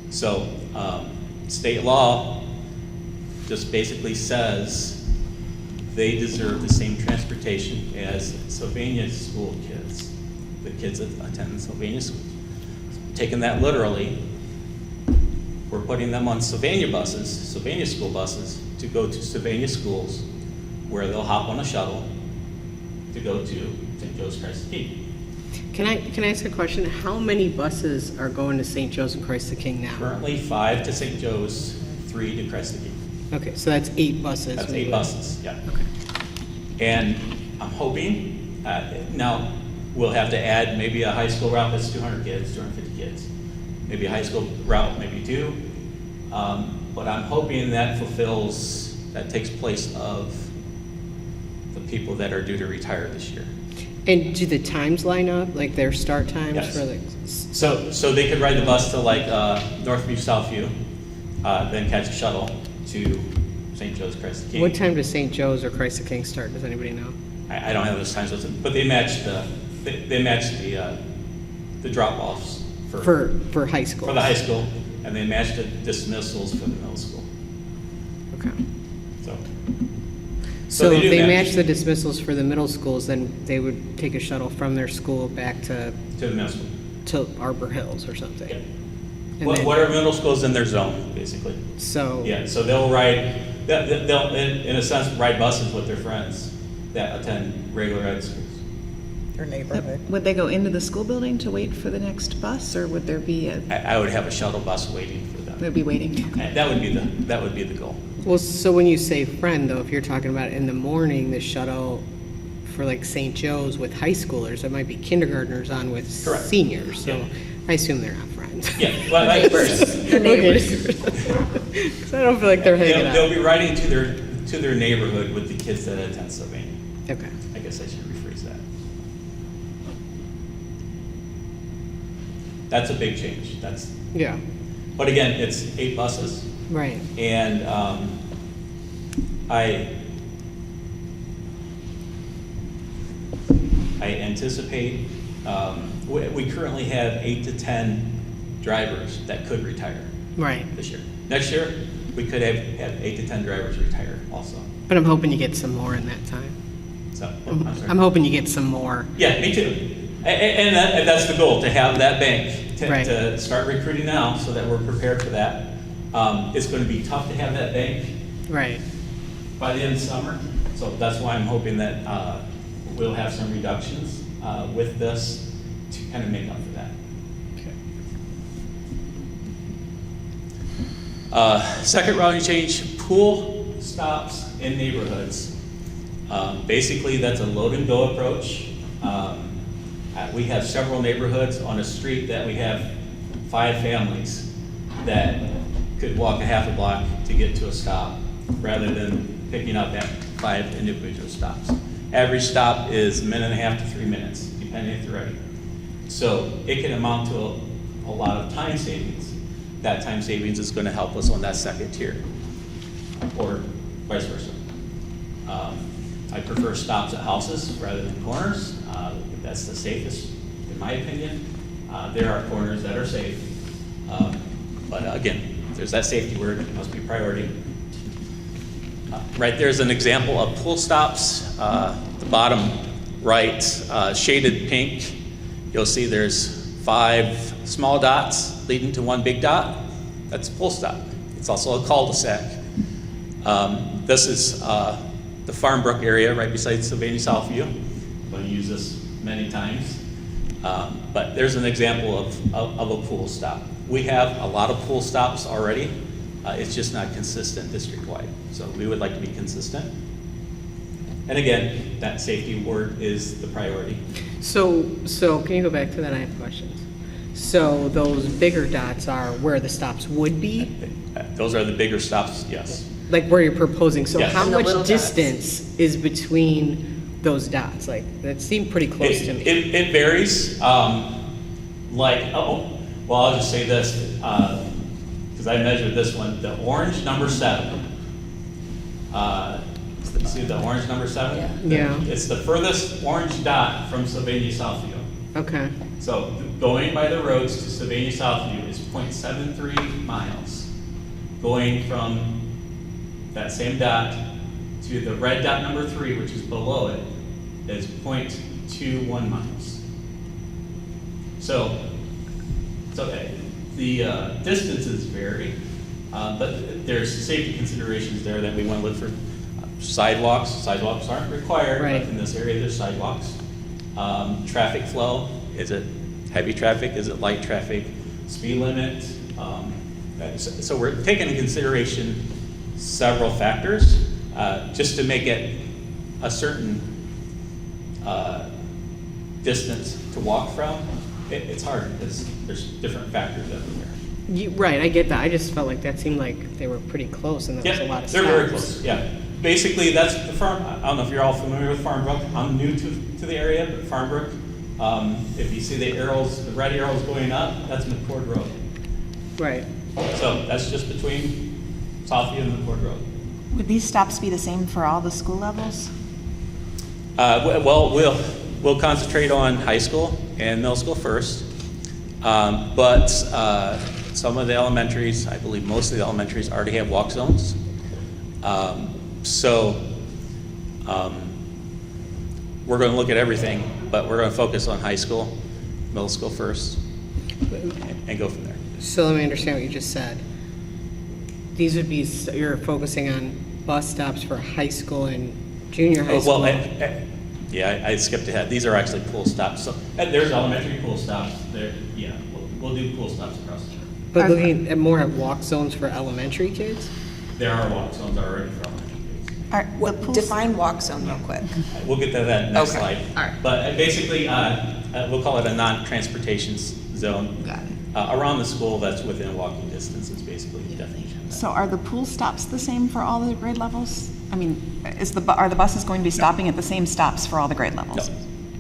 So state law just basically says they deserve the same transportation as Sylvania school kids, the kids that attend Sylvania schools. So taking that literally, we're putting them on Sylvania buses, Sylvania school buses, to go to Sylvania schools where they'll hop on a shuttle to go to St. Joe's Christ the King. Can I ask a question? How many buses are going to St. Joe's and Christ the King now? Currently 5 to St. Joe's, 3 to Christ the King. Okay, so that's 8 buses. That's 8 buses, yeah. Okay. And I'm hoping, now we'll have to add maybe a high school route that's 200 kids, 250 kids. Maybe a high school route, maybe 2. But I'm hoping that takes place of the people that are due to retire this year. And do the times line up, like their start times? Yes. For like? So they could ride the bus to like Northview, Southview, then catch a shuttle to St. Joe's Christ the King. What time does St. Joe's or Christ the King start? Does anybody know? I don't have those times, but they match the drop-offs For high school. for the high school, and they match the dismissals for the middle school. Okay. So So they if do they match. match the dismissals for the middle schools, then they would take a shuttle from their school back to To the middle school. Arbor Hills or something. Yeah. And What then- are middle schools in their zone, basically? So. Yeah, so they'll in a sense, ride buses with their friends that attend regular ed schools. Your neighborhood. Would they go into the school building to wait for the next bus, or would there be I would have a shuttle bus waiting for them. would be waiting? That would be the goal. Well, so when you say friend, though, if you're talking about in the morning, the shuttle for like St. Joe's with high schoolers, it might be kindergartners on with Correct. seniors. So Yeah. I assume they're not friends. Yeah, well, Because I don't feel like they're hanging they'll out. be riding to their neighborhood with the kids that attend Sylvania. Okay. I guess I should rephrase that. That's a big change. Yeah. But again, it's 8 buses. Right. And I anticipate, we currently have 8 to 10 drivers that could retire Right. this year. Next year, we could have 8 to 10 drivers retire also. But I'm hoping you get some more in that time. So, I'm sorry. I'm hoping you get some more. Yeah, me too. And that's the goal, to have that bank, Right. to start recruiting now so that we're prepared for that. It's going to be tough to have that bank Right. by the end of summer. So that's why I'm hoping that we'll have some reductions with this to kind of make up for that. Second routing change, pool stops in neighborhoods. Basically, that's a load and go approach. We have several neighborhoods on a street that we have 5 families that could walk a half a block to get to a stop rather than picking up at 5 individual stops. Average stop is 1.5 to 3 minutes, depending if you're ready. So it can amount to a lot of time savings. That time savings is going to help us on that second tier, or vice versa. I prefer stops at houses rather than corners. That's the safest, in my opinion. There are corners that are safe, but again, there's that safety word, it must be priority. Right there's an example of pool stops. The bottom right, shaded pink, you'll see there's 5 small dots leading to 1 big dot. That's a pool stop. It's also a cul-de-sac. This is the Farm Brook area right beside Sylvania Southview. I'm going to use this many times. But there's an example of a pool stop. We have a lot of pool stops already. It's just not consistent district-wide. So we would like to be consistent. And again, that safety word is the priority. So can you go back to that? I have questions. So those bigger dots are where the stops would be? Those are the bigger stops, yes. Like where you're proposing? So Yes. how And the much little dots. distance is between those dots? Like, that seemed pretty close to me. It varies. I'll just say this, because I measured this one. The orange number 7. You see the orange number 7? Yeah. It's the furthest orange dot from Sylvania Southview. Okay. So going by the roads to Sylvania Southview is 0.73 miles. Going from that same dot to the red dot number 3, which is below it, is 0.21 miles. So the distances vary, but there's safety considerations there that we want to look for. Sidewalks. Sidewalks aren't required, Right. but in this area there's sidewalks. Traffic flow. Is it heavy traffic? Is it light traffic? Speed limit. So we're taking into consideration several factors just to make it a certain distance to walk from. It's hard because there's different factors everywhere. Right, I get that. I just felt like that seemed like they were pretty close and there was a lot of they're stops. very close. Yeah, basically that's the farm. I don't know if you're all familiar with Farm Brook. I'm new to the area, but Farm Brook. If you see the arrows, the red arrows going up, that's McCord Road. Right. So that's just between Southview and McCord Road. Would these stops be the same for all the school levels? Well, we'll concentrate on high school and middle school first, but some of the elementaries, I believe most of the elementaries already have walk zones. We're going to look at everything, but we're going to focus on high school, middle school first, and go from there. So let me understand what you just said. These would be, you're focusing on bus stops for high school and junior high school? I skipped ahead. These are actually pool stops. So there's elementary pool stops. There, we'll do pool stops across the board. But looking at more at walk zones for elementary kids? There are walk zones already for elementary kids. Define walk zone real quick. We'll get to that next Okay. slide. All right. But basically, we'll call it a non-transportation zone. Got it. Around the school that's within walking distance is basically the definition. of that. So are the pool stops the same for all the grade levels? I mean, are the buses going to be stopping at the same stops for all the grade levels?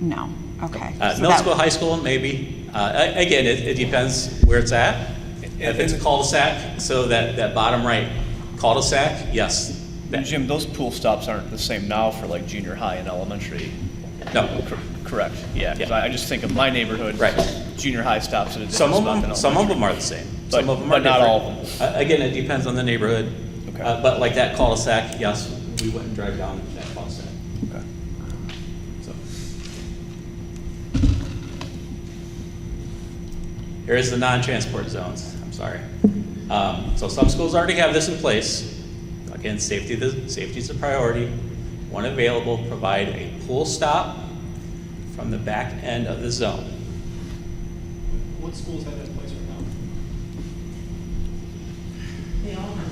No. Okay. So Middle that- school, high school, maybe. Again, it depends where it's at. If it's a cul-de-sac, so that bottom right cul-de-sac, yes. And Jim, those pool stops aren't the same now for like junior high and elementary, No, Correct, yeah, because Yeah. I just think of my neighborhood. Right. Junior high stops at a different Some of spot than them, some of elementary. them are the same. But- Some of them but are not different. all of them. Again, it depends on the neighborhood. Okay. But like that cul-de-sac, yes, we wouldn't drive down that cul-de-sac. Okay. So. Here's the non-transport zones, I'm sorry. So some schools already have this in place. Again, safety is a priority. When available, provide a pool stop from the back end of the zone. What schools have that in place right now? They all have,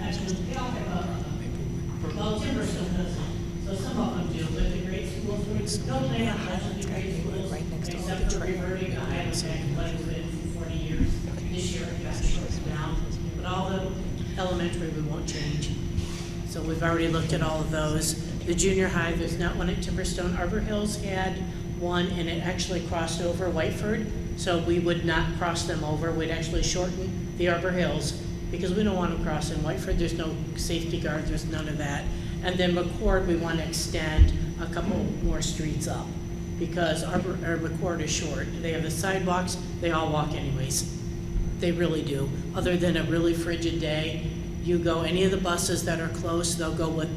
actually, they all have well, Timberstone doesn't, so some of them do, but the grade schools, don't they have much of the grade schools, except for reverting to Highland Tech, what it's been for 40 years. This year it got shortened down, but all the elementary we won't change. So we've already looked at all of those. The junior high, there's not one at Timberstone. Arbor Hills had one, and it actually crossed over Whiteford, so we would not cross them over. We'd actually shorten the Arbor Hills, because we don't want them crossing Whiteford. There's no safety guard, there's none of that. And then McCord, we want to extend a couple more streets up, because McCord is short. They have the sidewalks, they all walk anyways. They really do. Other than a really frigid day, you go, any of the buses that are close, they'll go with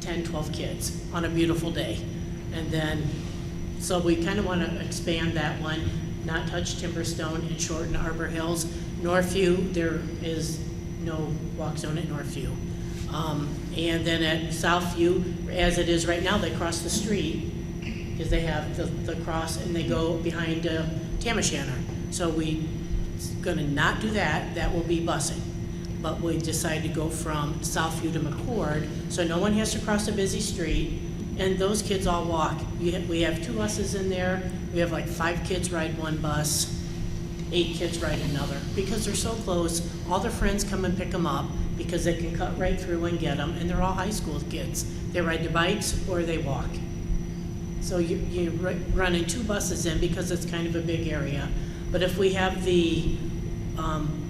10, 12 kids on a beautiful day. And then, so we kind of want to expand that one, not touch Timberstone and shorten Arbor Hills. Northview, there is no walk zone at Northview. And then at Southview, as it is right now, they cross the street because they have the cross and they go behind Tamashanner. So we gonna not do that, that will be busing. But we decided to go from Southview to McCord, so no one has to cross a busy street, and those kids all walk. We have 2 buses in there, we have like 5 kids ride one bus, 8 kids ride another, because they're so close, all their friends come and pick them up, because they can cut right through and get them, and they're all high school kids. They ride their bikes or they walk. So you run in 2 buses in because it's kind of a big area. But if we have the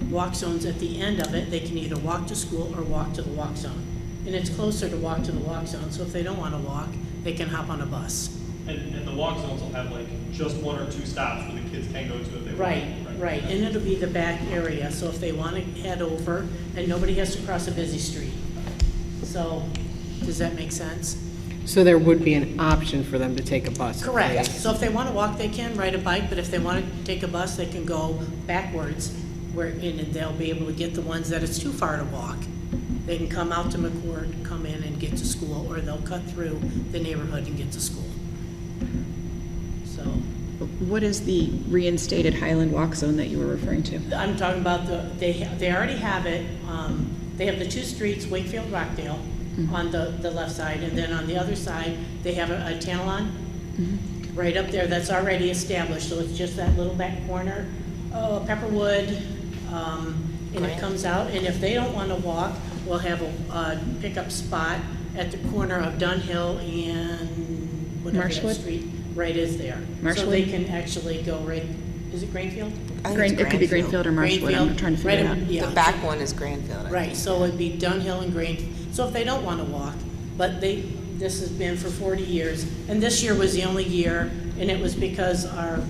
walk zones at the end of it, they can either walk to school or walk to the walk zone. And it's closer to walk to the walk zone, so if they don't want to walk, they can hop on a bus. And the walk zones will have like just 1 or 2 stops where the kids can go to if they want. Right, and it'll be the back area, so if they want to head over, and nobody has to cross a busy street. So, does that make sense? So there would be an option for them to take a bus? Correct. So if they want to walk, they can ride a bike, but if they want to take a bus, they can go backwards, and they'll be able to get the ones that it's too far to walk. They can come out to McCord, come in and get to school, or they'll cut through the neighborhood and get to school. So, What is the reinstated Highland Walk Zone that you were referring to? I'm talking about they already have it. They have the 2 streets, Wakefield, Rockdale, on the left side, and then on the other side, they have a Tantalon right up there that's already established, so it's just that little back corner. Pepperwood, and it comes out, and if they don't want to walk, we'll have a pickup spot at the corner of Dunhill and whatever that Marshwood? street right is there. So Marshwood? they can actually go right, is it Greenfield? It could be Greenfield or Marshwood, I'm Greenfield, trying to figure it right, out. yeah. The back one is Granville. I Right, think. so it'd be Dunhill and Greenfield. So if they don't want to walk, but this has been for 40 years, and this year was the only year, and it was because our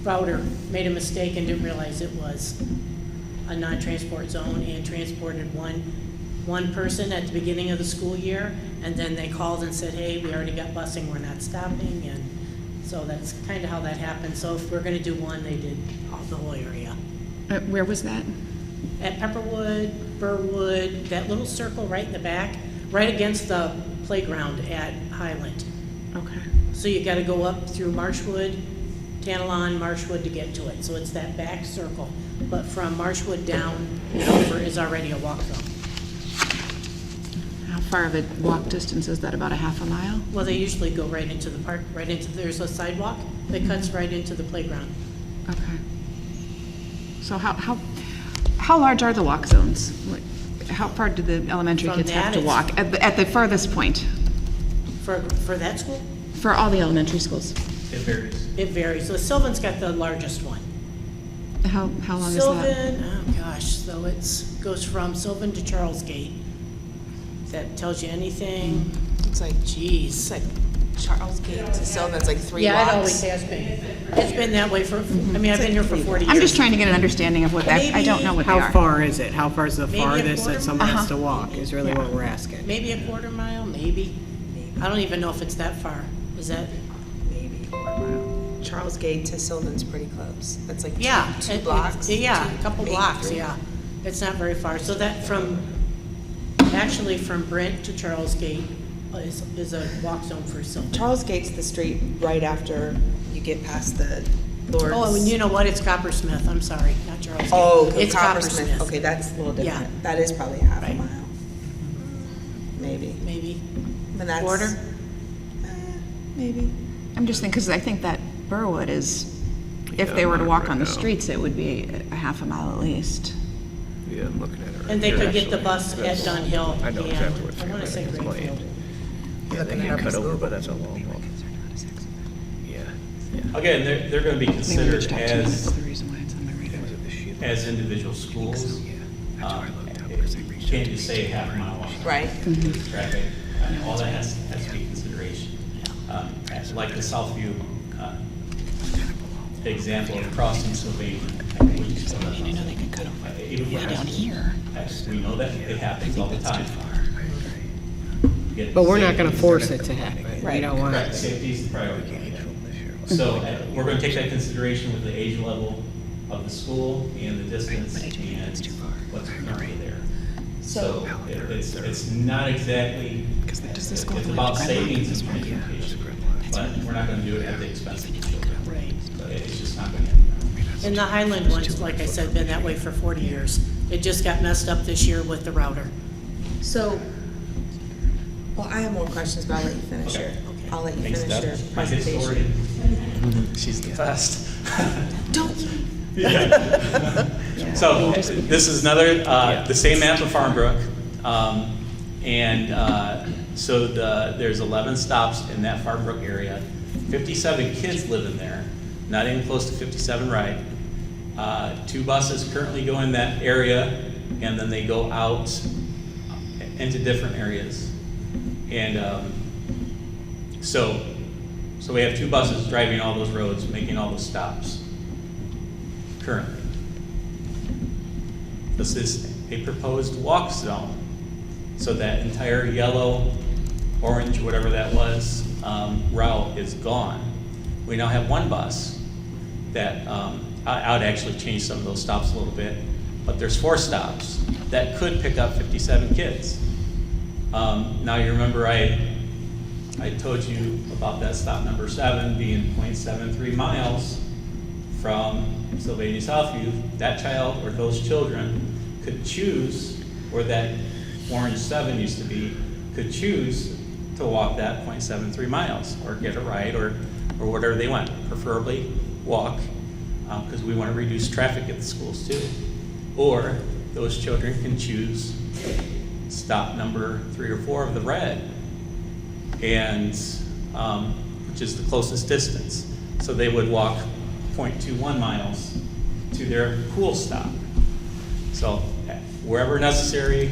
router made a mistake and didn't realize it was a non-transport zone and transported one person at the beginning of the school year, and then they called and said, hey, we already got busing, we're not stopping, and so that's kind of how that happened. So if we're going to do one, they did the whole area. Where was that? At Pepperwood, Burwood, that little circle right in the back, right against the playground at Highland. Okay. So you gotta go up through Marshwood, Tantalon, Marshwood to get to it. So it's that back circle. But from Marshwood down and over is already a walk zone. How far of a walk distance is that, about a half a mile? Well, they usually go right into the park, there's a sidewalk that cuts right into the playground. Okay. So how large are the walk zones? How far do the elementary From kids have that, to walk at the furthest point For that school, for all the elementary schools? It varies. it varies. So Sylvan's got the largest one. How long is that? Sylvan, oh gosh, so goes from Sylvan to Charles Gate. If that tells you anything, It's like, geez. it's like Charles Gate to Sylvan's like 3 Yeah, blocks. it always has been. It's been that way for, I mean, I've been here for 40 years. I'm just trying to get an understanding of what that, I don't know what they How are. far is it? How far is the Maybe a farthest quarter that someone has to mile? walk, is really what we're asking. Maybe a quarter mile, maybe. I don't even know if it's that far. Is that, Maybe a quarter mile. Charles Gate to Sylvan's pretty close. That's like yeah. two it- blocks. Yeah, two, a couple maybe blocks, 3. yeah. It's not very far. So that actually from Brent to Charles Gate is a walk zone for Sylvan. Charles Gate's the street right after you get past the Lord's. Oh, and you know what? It's Coppersmith. I'm sorry, not Charles Gate. Oh, It's Coppersmith. Okay, that's a little different. Yeah. That is probably half a Right. mile. Maybe. Maybe. And that's, Quarter? Maybe. I'm just thinking, because I think that Burwood is, if they were to walk on the streets, it would be a half a mile at least. Yeah, I'm looking at it. And they could get the bus at Dunhill I know and, exactly what I want to say it's like. Greenfield. Yeah, they can cut over, but that's a long walk. Yeah, yeah. Again, they're going to be considered reached out to me, that's as, the reason why it's on my radar. as individual schools. That's why I looked up, because they You reached can't just say half a mile walk. Right. Traffic, all that has to be consideration. Like the Southview example of crossing Sylvania. I know they could cut over. Yeah, down here. We know that it happens all the time. But we're not gonna force it to happen. We Right. don't want Correct, it. safety is the priority. So we're going to take that consideration with the age level of the school and the distance and what's currently there. So it's not exactly, Does this go it's all the way about to Grenlock? savings and transportation, but we're not going to do it at the expense of the children. Right. It's just not going to happen. And the Highland one's, like I said, been that way for 40 years. It just got messed up this year with the router. So, well, I have more questions, but I'll let you finish your, I'll let you Thanks, finish your Deb. My presentation. historian. She's the best. Don't. So this is another, the same map of Farmbrook. So there's 11 stops in that Farmbrook area. 57 kids live in there, not even close to 57 right. 2 buses currently go in that area, and then they go out into different areas. And so we have 2 buses driving all those roads, making all those stops currently. This is a proposed walk zone. So that entire yellow, orange, whatever that was, route is gone. We now have 1 bus that, I would actually change some of those stops a little bit, but there's 4 stops that could pick up 57 kids. Now you remember I told you about that stop number 7 being 0.73 miles from Sylvania Southview. That child or those children could choose, where that orange 7 used to be, could choose to walk that 0.73 miles or get a ride or whatever they want, preferably walk, because we want to reduce traffic at the schools too. Or those children can choose stop number 3 or 4 of the red, and which is the closest distance. So they would walk 0.21 miles to their pool stop. So wherever necessary,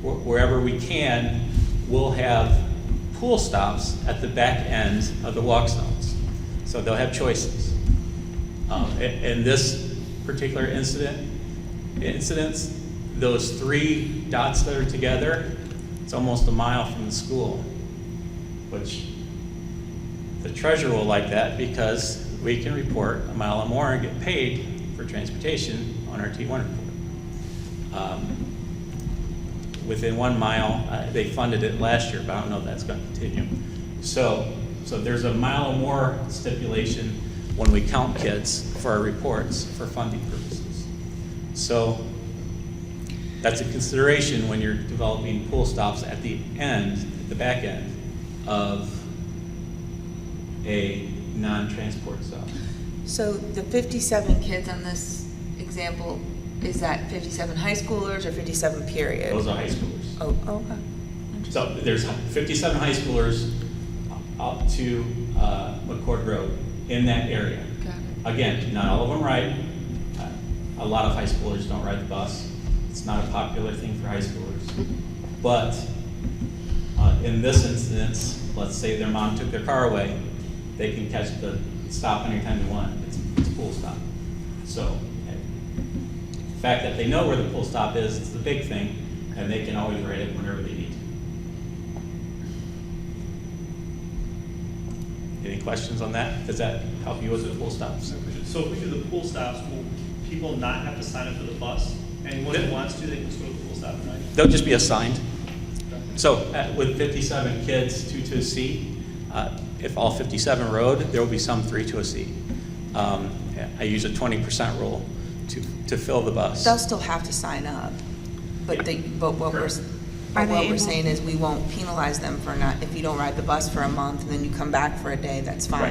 wherever we can, we'll have pool stops at the back end of the walk zones. So they'll have choices. In this particular incidents, those 3 dots that are together, it's almost a mile from the school, which the treasurer will like that because we can report a mile or more and get paid for transportation on our T1 report. Within 1 mile, they funded it last year, but I don't know if that's going to continue. So there's a mile or more stipulation when we count kids for our reports for funding purposes. So that's a consideration when you're developing pool stops at the end, at the back end of a non-transport zone. So the 57 kids on this example, is that 57 high schoolers or 57 period? Those are high schoolers. Oh, okay. So there's 57 high schoolers up to McCord Road in that area. Got it. Again, not all of them ride. A lot of high schoolers don't ride the bus. It's not a popular thing for high schoolers. But in this instance, let's say their mom took their car away, they can catch the stop anytime they want. It's a pool stop. So the fact that they know where the pool stop is, it's the big thing, and they can always ride it whenever they need to. Any questions on that? Does that help you with the pool stops? So if we do the pool stops, will people not have to sign up for the bus? Anyone who wants to, they can just go to the pool stop, right? They'll just be assigned. So with 57 kids, 2 to a C, if all 57 rode, there will be some 3 to a C. I use a 20% rule to fill the bus. They'll still have to sign up, but what we're saying is we won't penalize them for not, if you don't ride the bus for a month and then you come back for a day, that's fine.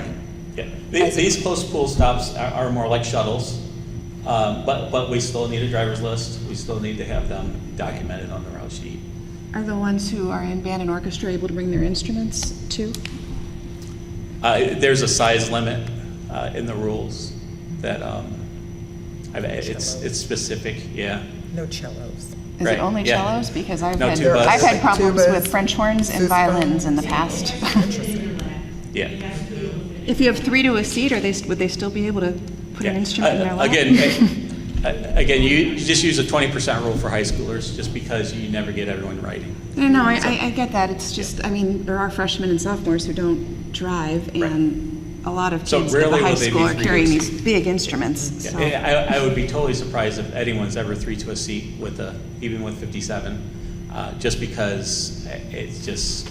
Right. Yeah. These post-pool stops are more like shuttles, but we still need a driver's list. We still need to have them documented on the route sheet. Are the ones who are in band and orchestra able to bring their instruments too? There's a size limit in the rules that it's specific. Yeah. No cellos. Is it only cellos? Because I've No had tubas. I've had problems Tubas, with French horns and violins in the past. Yeah. If you have 3 to a seat, would they still be able to put an instrument in their lap? Again, you just use a 20% rule for high schoolers, just because you never get everyone riding. No, I get that. It's just, I mean, there are freshmen and sophomores who don't drive, and a lot of kids at the rarely high will they be school are 3 carrying to a these big instruments. Yeah, So. I would be totally surprised if anyone's ever 3 to a seat even with 57, just because it's just.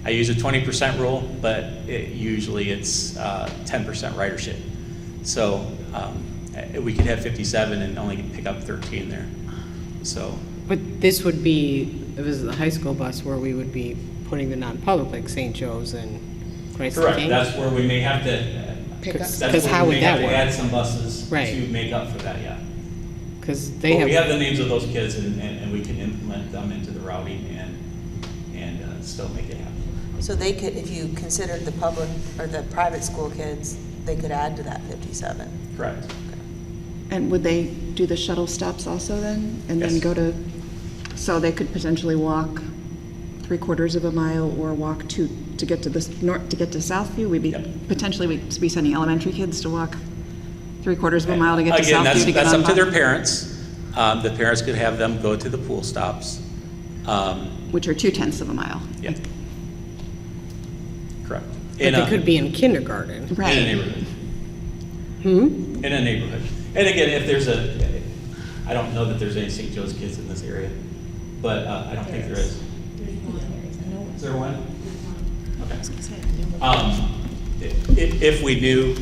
I use a 20% rule, but usually it's 10% ridership. So we could have 57 and only pick up 13 there. So. But this would be, if it was the high school bus, where we would be putting the non-public, like St. Joe's and Christ the Correct. King? That's where we may have to. Because how would that work? Add some buses Right. to make up for that. Yeah. Because We have the names of those kids, and we can implement them into the routing and still make it happen. So they could, if you considered the public or the private school kids, they could add to that 57. Correct. And would they do the shuttle stops also then? And then Yes. go to, so they could potentially walk 3/4 of a mile or walk to get to to get to Southview? Potentially we'd be sending elementary kids to walk 3/4 of a mile to get to Again, Southview to get that's on up to bus? their parents. The parents could have them go to the pool stops. Which are 2/10 of a mile. Yeah. Correct. But they could be in kindergarten. In a Right. neighborhood. Hmm? In a neighborhood. And again, if there's I don't know that there's any St. Joe's kids in this area, but I don't think there is. Is there one? Okay. If we knew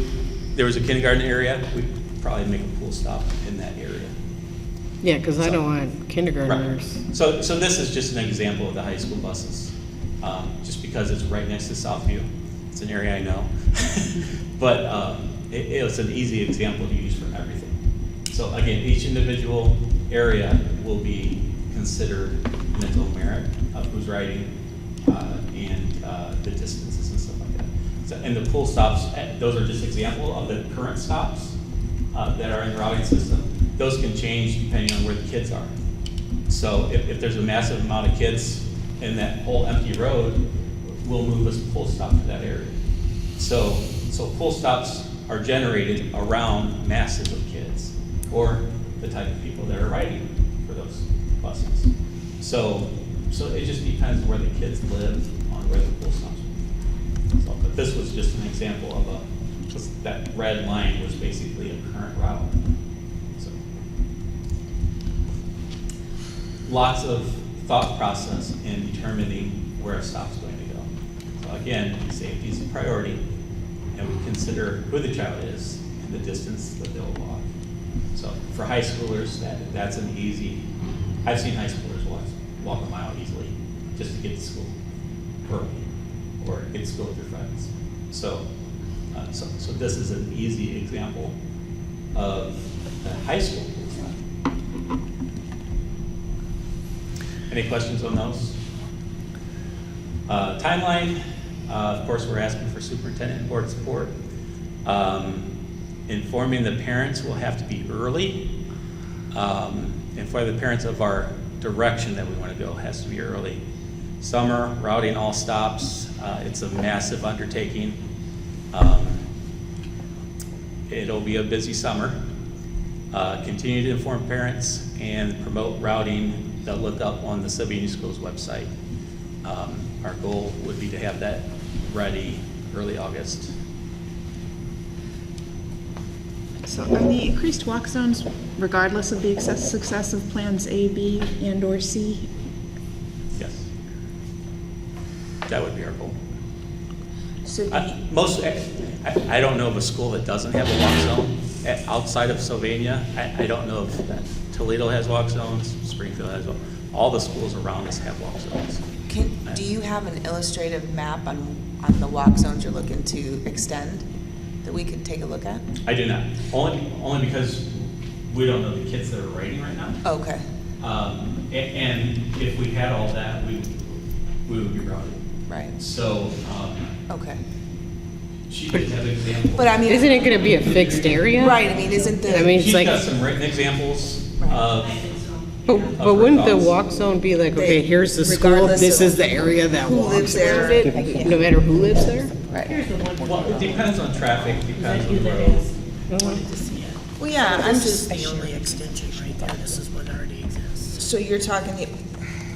there was a kindergarten area, we'd probably make a pool stop in that area. Yeah, because I don't want kindergartners. Right. So this is just an example of the high school buses, just because it's right next to Southview. It's an area I know, but it was an easy example to use for everything. So again, each individual area will be considered mental merit of who's riding and the distances and stuff like that. So, and the pool stops, those are just example of the current stops that are in the routing system. Those can change depending on where the kids are. So if there's a massive amount of kids in that whole empty road, we'll move a pool stop to that area. So pool stops are generated around masses of kids or the type of people that are riding for those buses. So it just depends where the kids live on where the pool stops are. So, but this was just an example of that red line was basically a current route. So lots of thought process in determining where a stop's going to go. So again, safety is a priority, and we consider who the child is and the distance that they'll walk. So for high schoolers, that's an easy. I've seen high schoolers walk a mile easily just to get to school early or get to school with their friends. So this is an easy example of the high school pool stop. Any questions on those? Timeline, of course, we're asking for superintendent board support. Informing the parents will have to be early. And for the parents of our direction that we want to go has to be early. Summer, routing all stops, it's a massive undertaking. It'll be a busy summer. Continue to inform parents and promote routing that look up on the Sylvania Schools website. Our goal would be to have that ready early August. So are the increased walk zones regardless of the success of plans A, B, and or C? Yes. That would be our goal. So I don't know of a school that doesn't have a walk zone outside of Sylvania. I don't know if that Toledo has walk zones, Springfield has, all the schools around us have walk zones. do you have an illustrative map on the walk zones you're looking to extend that we could take a look at? I do not, only because we don't know the kids that are writing right now. Okay. And if we had all that, we would be routed. Right. So, Okay. she could have examples. But I mean, Isn't it gonna be a fixed area? right? I mean, isn't the I mean, it's She's like, got some written examples Right. of. but wouldn't the walk zone be like, okay, here's the school, Regardless this of is the area that who walks lives there. around it, no matter who lives there? Right. Well, it depends on traffic, depends on the road. Well, yeah, I'm just. This is the only extension right there. This is what already exists. So you're talking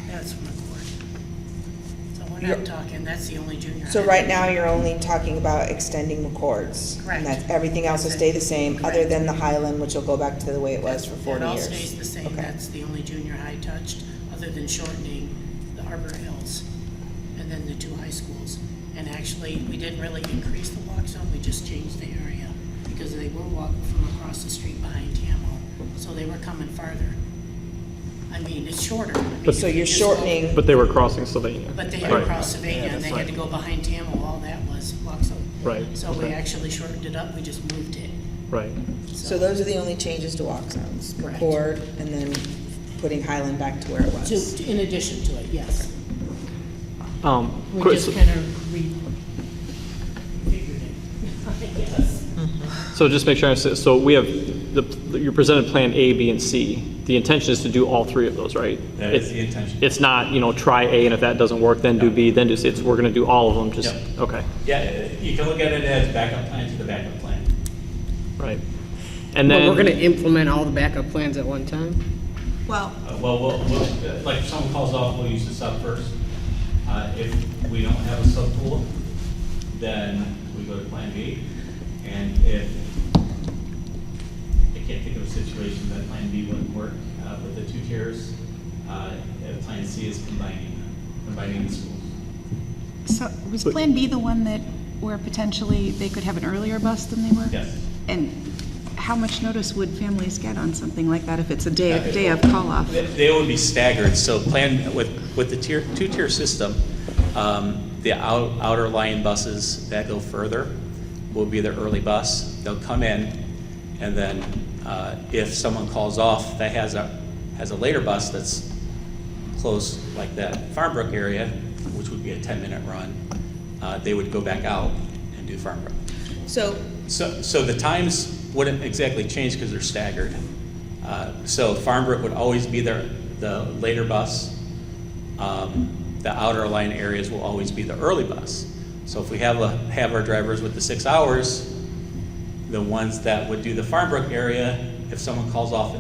That's McCord. So we're You're- not talking, that's the only junior high. So right now, you're only talking about extending McCords. Correct. And that, everything else will stay the same, other than the Highland, which will go back to the way it was for 40 It all years. stays the same. Okay. That's the only junior high touched, other than shortening the Arbor Hills and then the two high schools. And actually, we didn't really increase the walk zone, we just changed the area because they were walking from across the street behind Tamo, so they were coming farther. I mean, it's shorter. I mean, So if you you're just go- shortening, But they were crossing Sylvania. But they had to Right. cross Sylvania and they had to go behind Tamo, all that was walk zone. Right, So we okay. actually shortened it up, we just moved it. Right. so those are the only changes to walk zones. Correct. McCord, and then putting Highland back to where it was. In addition to it, yes. We Quick- just kind of refigured it, I guess. So just make sure I understand, so we have, you presented Plan A, B, and C. The intention is to do all three of those, right? That is the intention. It's not, try A, and if that doesn't work, then do B, then do C. It's, we're gonna do all of them, just, Yep. okay, Yeah, you can look at it as backup plan to the backup plan. right. And Well, then. we're gonna implement all the backup plans at one time? Well, Well, like if someone calls off, we'll use the sub first. If we don't have a sub pool, then we go to plan B. And if, I can't think of a situation that plan B wouldn't work with the two tiers, if plan C is combining the schools. So was Plan B the one that where potentially they could have an earlier bus than they were? Yes. And how much notice would families get on something like that if it's a day of call-off? They would be staggered, so plan with the two-tier system, the outer line buses that go further will be the early bus. They'll come in, and then if someone calls off that has a later bus that's close, like that Farmbrook area, which would be a 10-minute run, they would go back out and do Farmbrook. so, So the times wouldn't exactly change because they're staggered. So Farmbrook would always be the later bus. The outer line areas will always be the early bus. So if we have our drivers with the 6 hours, the ones that would do the Farmbrook area, if someone calls off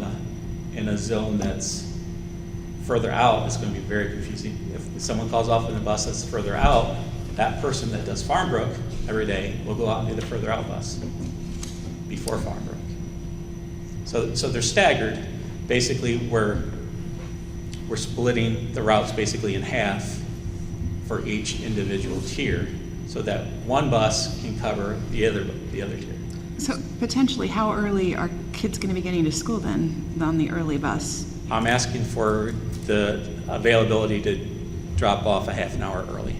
in a zone that's further out, it's going to be very confusing. If someone calls off in a bus that's further out, that person that does Farmbrook every day will go out and do the further out bus before Farmbrook. So they're staggered. Basically, we're splitting the routes basically in half for each individual tier, so that one bus can cover the other tier. So potentially, how early are kids going to be getting to school then on the early bus? I'm asking for the availability to drop off a half an hour early.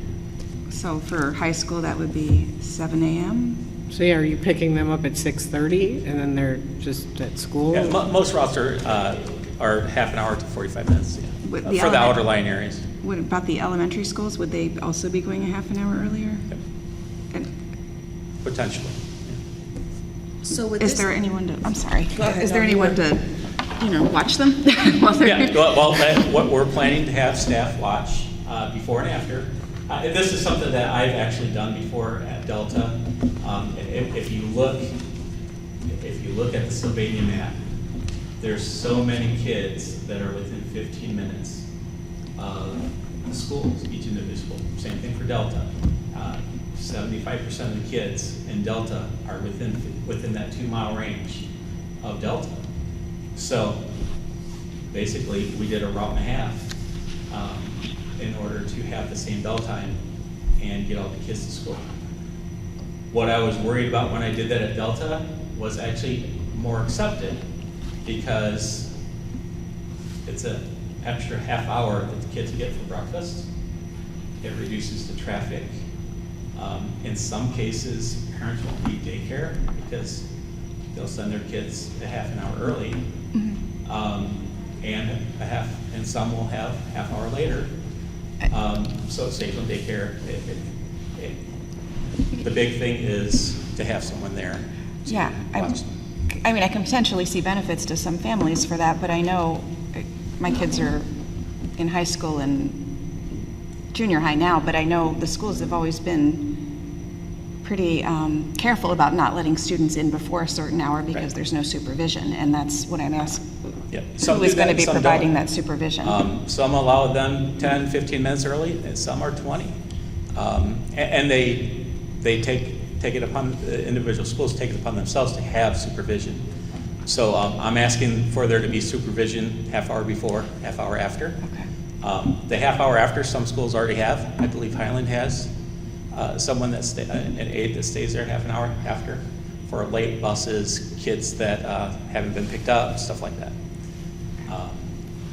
So for high school, that would be 7 a.m.? So yeah, are you picking them up at 6:30 and then they're just at school? Yeah, most routes are half an hour to 45 minutes, yeah, With for the outer line areas. What about the elementary schools? Would they also be going a half an hour earlier? Yep. And Potentially. so with is this. there anyone to, I'm sorry, ahead, is there no, anyone to, watch them? while they're- Yeah, well, what we're planning to have staff watch before and after. This is something that I've actually done before at Delta. If you look at the Sylvania map, there's so many kids that are within 15 minutes of the schools, each individual. Same thing for Delta. 75% of the kids in Delta are within that 2-mile range of Delta. So basically, we did a route and a half in order to have the same bell time and get all the kids to school. What I was worried about when I did that at Delta was actually more accepted, because it's an extra half hour that the kids get for breakfast. It reduces the traffic. In some cases, parents won't need daycare because they'll send their kids a half an hour early, and some will have half hour later. So it saves on daycare. The big thing is to have someone there. Yeah, I mean, I can potentially see benefits to some families for that, but I know my kids are in high school and junior high now, but I know the schools have always been pretty careful about not letting students in before a certain hour because there's no supervision, and that's what I'm asking. Yeah. Who is going to be providing that supervision? Some allow them 10, 15 minutes early, and some are 20. And they take it upon, the individual schools take it upon themselves to have supervision. So I'm asking for there to be supervision half hour before, half hour after. Okay. The half hour after, some schools already have. I believe Highland has someone that's an aide that stays there half an hour after for late buses, kids that haven't been picked up, stuff like that.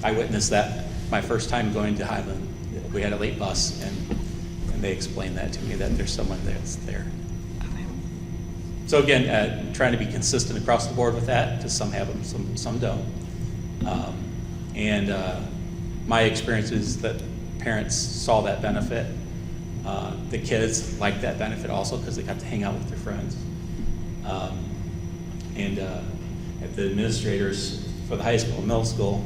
I witnessed that my first time going to Highland. We had a late bus, and they explained that to me, that there's someone that's there. So again, trying to be consistent across the board with that, because some have them, some don't. My experience is that parents saw that benefit. The kids liked that benefit also because they got to hang out with their friends. At the administrators for the high school and middle school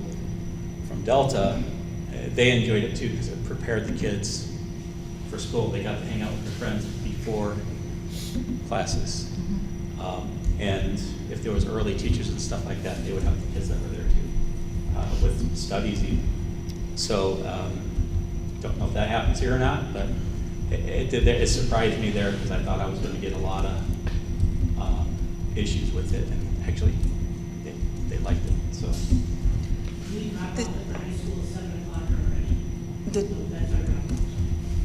from Delta, they enjoyed it too because it prepared the kids for school. They got to hang out with their friends before classes. And if there was early teachers and stuff like that, they would have the kids that were there too, with studies even. So, don't know if that happens here or not, but it surprised me there because I thought I was going to get a lot of issues with it, and actually they liked it. So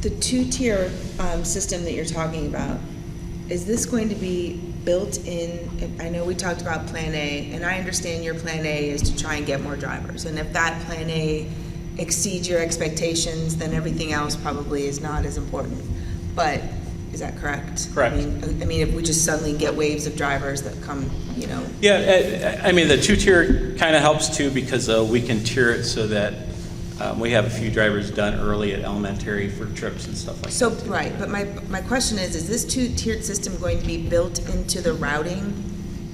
The two-tier system that you're talking about, is this going to be built in? I know we talked about Plan A, and I understand your Plan A is to try and get more drivers. And if that Plan A exceeds your expectations, then everything else probably is not as important. But is that correct? Correct. I mean, if we just suddenly get waves of drivers that come, Yeah, I mean, the two-tier kind of helps too because we can tier it so that we have a few drivers done early at elementary for trips and stuff like So, that. too. right, but my question is this two-tiered system going to be built into the routing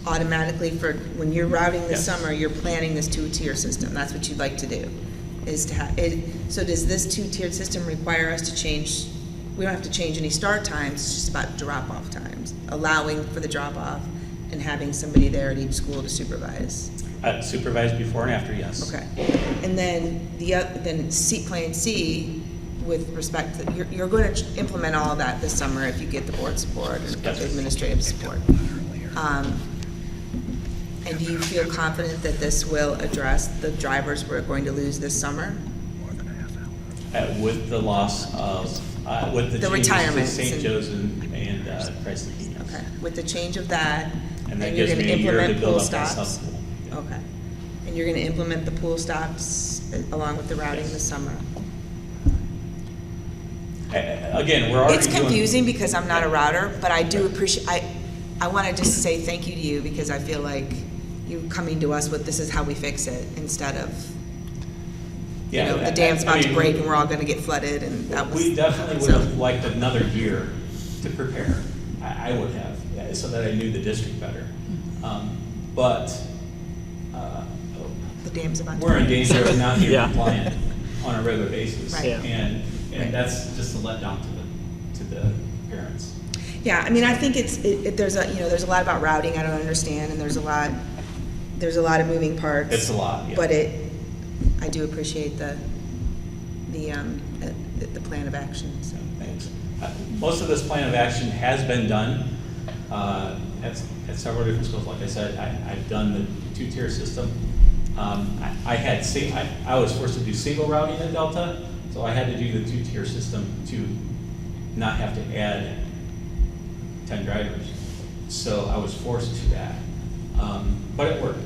automatically for, when you're routing this Yes. summer, you're planning this two-tier system? That's what you'd like to do, is to have it. So does this two-tiered system require us to change? We don't have to change any start times, it's just about drop-off times, allowing for the drop-off and having somebody there at each school to supervise. Supervised before and after, yes. Okay, and then Plan C, with respect to, you're going to implement all of that this summer if you get the board support and administrative support. And do you feel confident that this will address the drivers we're going to lose this summer? With the loss of, with the changes to retirements St. and- Joe's and Christ the King. Okay, with the change of that, And that you're gives going me to a year to implement build pool up that stops? sub-pool. Okay, and you're going to implement the pool stops along with the routing this summer? Again, we're already It's doing. confusing because I'm not a router, but I do appreciate, I want to just say thank you to you because I feel like you coming to us with this is how we fix it instead of, the dam's about to break and we're all going to get flooded and that was. We definitely would have liked another year to prepare. I would have, so that I knew the district better. But The dam's about to we're in break. danger of not being Yeah. compliant on a regular basis. Right. Yeah. And And that's just a letdown to the parents. Yeah, I mean, I think there's a lot about routing I don't understand, and there's a lot of moving parts. It's a lot, yeah. But I do appreciate the plan of action, so thanks. Most of this plan of action has been done at several different schools. Like I said, I've done the two-tier system. I was forced to do single routing at Delta, so I had to do the two-tier system to not have to add 10 drivers. So I was forced to that, but it worked.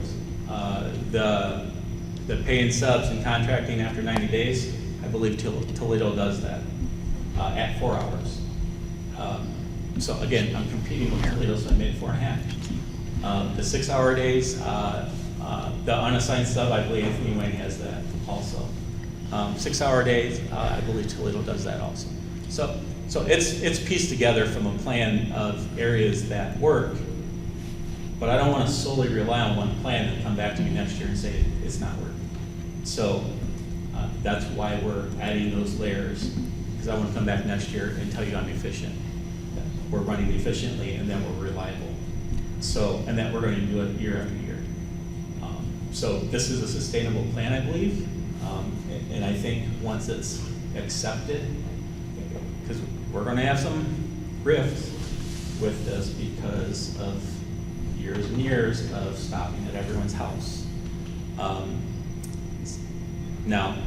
The pay and subs and contracting after 90 days, I believe Toledo does that at 4 hours. So again, I'm competing with Toledo, so I made it 4.5. The 6-hour days, the unassigned sub, I believe Anthony Wayne has that also. 6-hour days, I believe Toledo does that also. So it's pieced together from a plan of areas that work, but I don't want to solely rely on one plan and come back to you next year and say it's not working. So that's why we're adding those layers, because I want to come back next year and tell you I'm efficient. We're running efficiently and then we're reliable. So, and that we're going to do it year after year. So this is a sustainable plan, I believe. And I think once it's accepted, because we're going to have some rifts with this because of years and years of stopping at everyone's house. Now,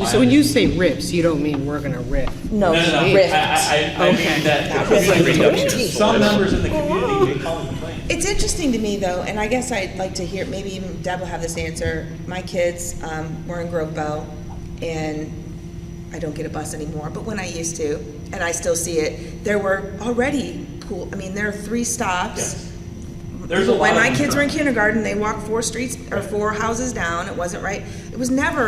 So when you say rips, you don't mean we're gonna rip? No, rift. I mean that some members in the community may call and complain. It's interesting to me, though, and I guess I'd like to hear, maybe even Deb will have this answer. My kids were in Grove Bell, and I don't get a bus anymore, but when I used to, and I still see it, there were already there are 3 stops. Yes. There's a lot When of my them kids were in currently. kindergarten, they walked 4 streets, or 4 houses down, it wasn't right. It was never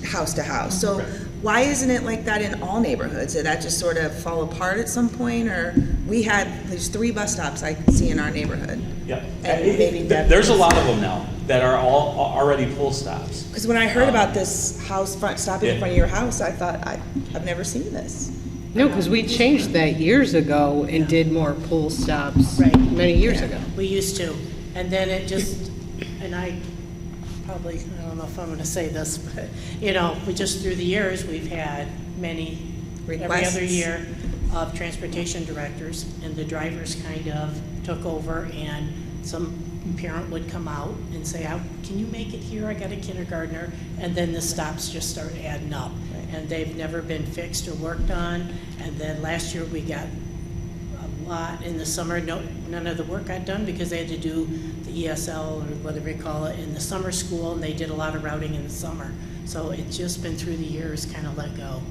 house to house, so Right. why isn't it like that in all neighborhoods? Did that just sort of fall apart at some point, or there's 3 bus stops I see in our neighborhood? Yeah. And maybe Deb- There's a lot of them now that are all already pull stops. Because when I heard about this house stopping in Yeah. front of your house, I thought, I've never seen this. No, because we changed that years ago and did more pull stops Right. many years ago. We used to, and then it just, and I don't know if I'm gonna say this, but, we just, through the years, we've had many, every Requests. other year of transportation directors, and the drivers kind of took over, and some parent would come out and say, can you make it here, I got a kindergartner, and then the stops just start adding up. And they've never been fixed or worked on, and then last year we got a lot in the summer. None of the work got done because they had to do the ESL or whatever you call it in the summer school, and they did a lot of routing in the summer. So it's just been through the years kind of let go.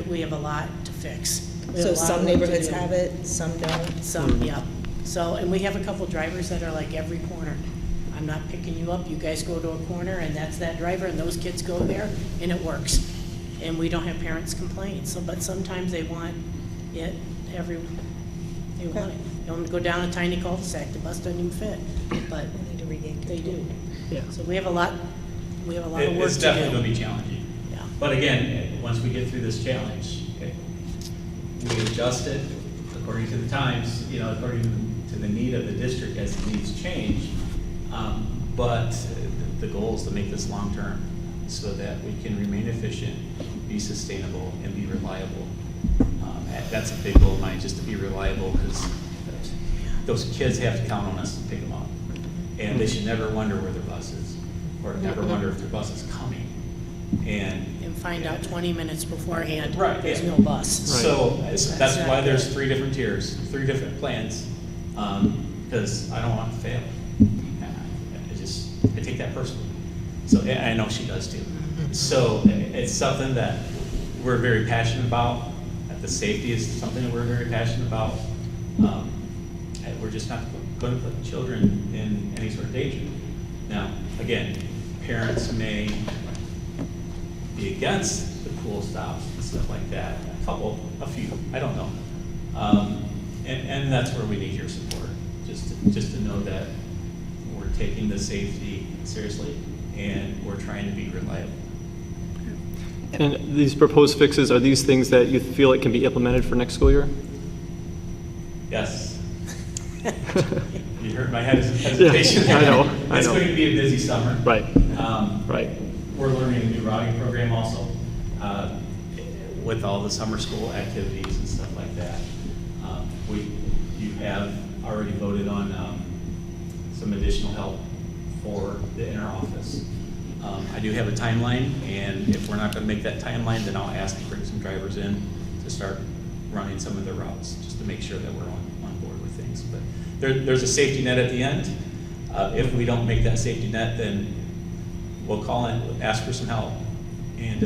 We have a lot to fix. We have So a lot some of work to neighborhoods do. have it, some don't. Some, yeah. So, and we have a couple drivers that are like every corner. I'm not picking you up, you guys go to a corner and that's that driver and those kids go there and it works. And we don't have parents complain, but sometimes they want it they want it. You want to go down a tiny cul-de-sac, the bus doesn't even fit, but they do. Yeah. So we have a lot of work to do. It's definitely going to be challenging. Yeah. But again, once we get through this challenge, we adjust it according to the times, according to the need of the district as the needs change. But the goal is to make this long-term so that we can remain efficient, be sustainable, and be reliable. That's a big goal of mine, just to be reliable, because those kids have to count on us to pick them up. And they should never wonder where their bus is, or ever wonder if their bus is coming. And find out 20 minutes beforehand, Right, there's yeah. no bus. So that's not why there's good. 3 different tiers, 3 different plans, because I don't want to fail. I take that personally. So I know she does too. So it's something that we're very passionate about. The safety is something that we're very passionate about. And we're just not going to put children in any sort of danger. Now, again, parents may be against the pool stops and stuff like that. A few, I don't know. And that's where we need your support, just to know that we're taking the safety seriously and we're trying to be reliable. And these proposed fixes, are these things that you feel like can be implemented for next school year? Yes. You heard my hesitation Yeah, there. I know. It's going to be a busy summer. Right. Right. We're learning a new routing program also, with all the summer school activities and stuff like that. You have already voted on some additional help for the inner office. I do have a timeline, and if we're not going to make that timeline, then I'll ask to bring some drivers in to start running some of the routes, just to make sure that we're on board with things. But there's a safety net at the end. If we don't make that safety net, then we'll call in, ask for some help, and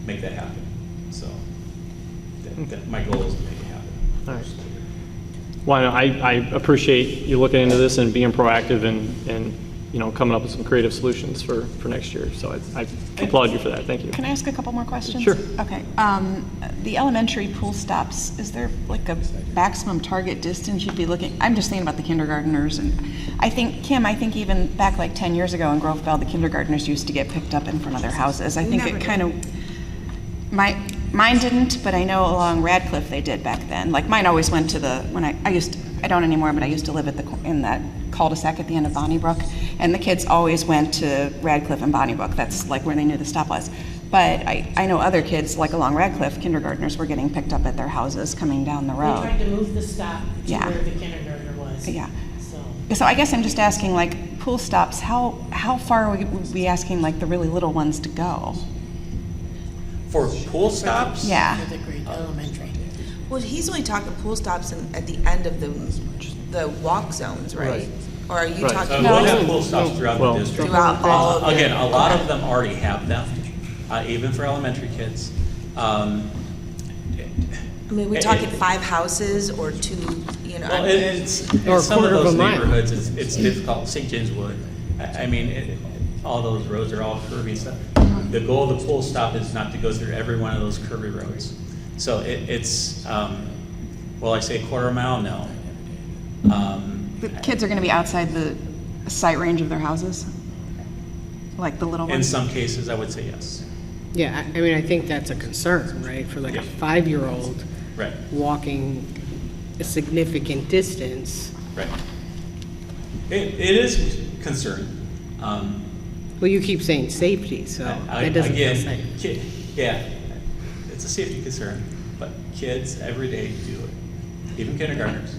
make that happen. So my goal is to make it happen. All right. Well, I appreciate you looking into this and being proactive and coming up with some creative solutions for next year. So I applaud you for that. Thank you. Can I ask a couple more questions? Sure. Okay. The elementary pool stops, is there like a maximum target distance you'd be looking? I'm just thinking about the kindergartners, and I think, Kim, even back like 10 years ago in Groveville, the kindergartners used to get picked up in front of their houses. I think it kind of, mine didn't, but I know along Radcliffe they did back then. Like mine always went to the, I don't anymore, but I used to live in that cul-de-sac at the end of Bonnybrook, and the kids always went to Radcliffe and Bonnybrook. That's like where they knew the stop was. But I know other kids, like along Radcliffe, kindergartners were getting picked up at their houses coming down the They road. tried to move the stop to Yeah. where the kindergartner was. Yeah. So, So I guess I'm just asking, like, pool stops, how far are we asking, like, the really little ones to go? For pool stops? Yeah. for the grade elementary. Well, he's only talking pool stops at the end of the walk zones, right? Or are you Right. talking We'll about have pool stops throughout the district. throughout all of them? Again, a lot of them already have them, even for elementary kids. I mean, we're talking 5 houses or 2, Well, it's Or a some quarter of of a those mile. neighborhoods, it's difficult. St. James Wood, I mean, all those roads are all curvy and stuff. The goal of the pool stop is not to go through every one of those curvy roads. So it's, well, I say a quarter mile, no. The kids are going to be outside the sight range of their houses? Like the little In ones? some cases, I would say yes. Yeah, I mean, I think that's a concern, right? For like a 5-year-old Right, walking a significant distance. right. It is concern. Well, you keep saying safety, so that doesn't feel Again, safe. yeah, it's a safety concern, but kids every day do it, even kindergartners.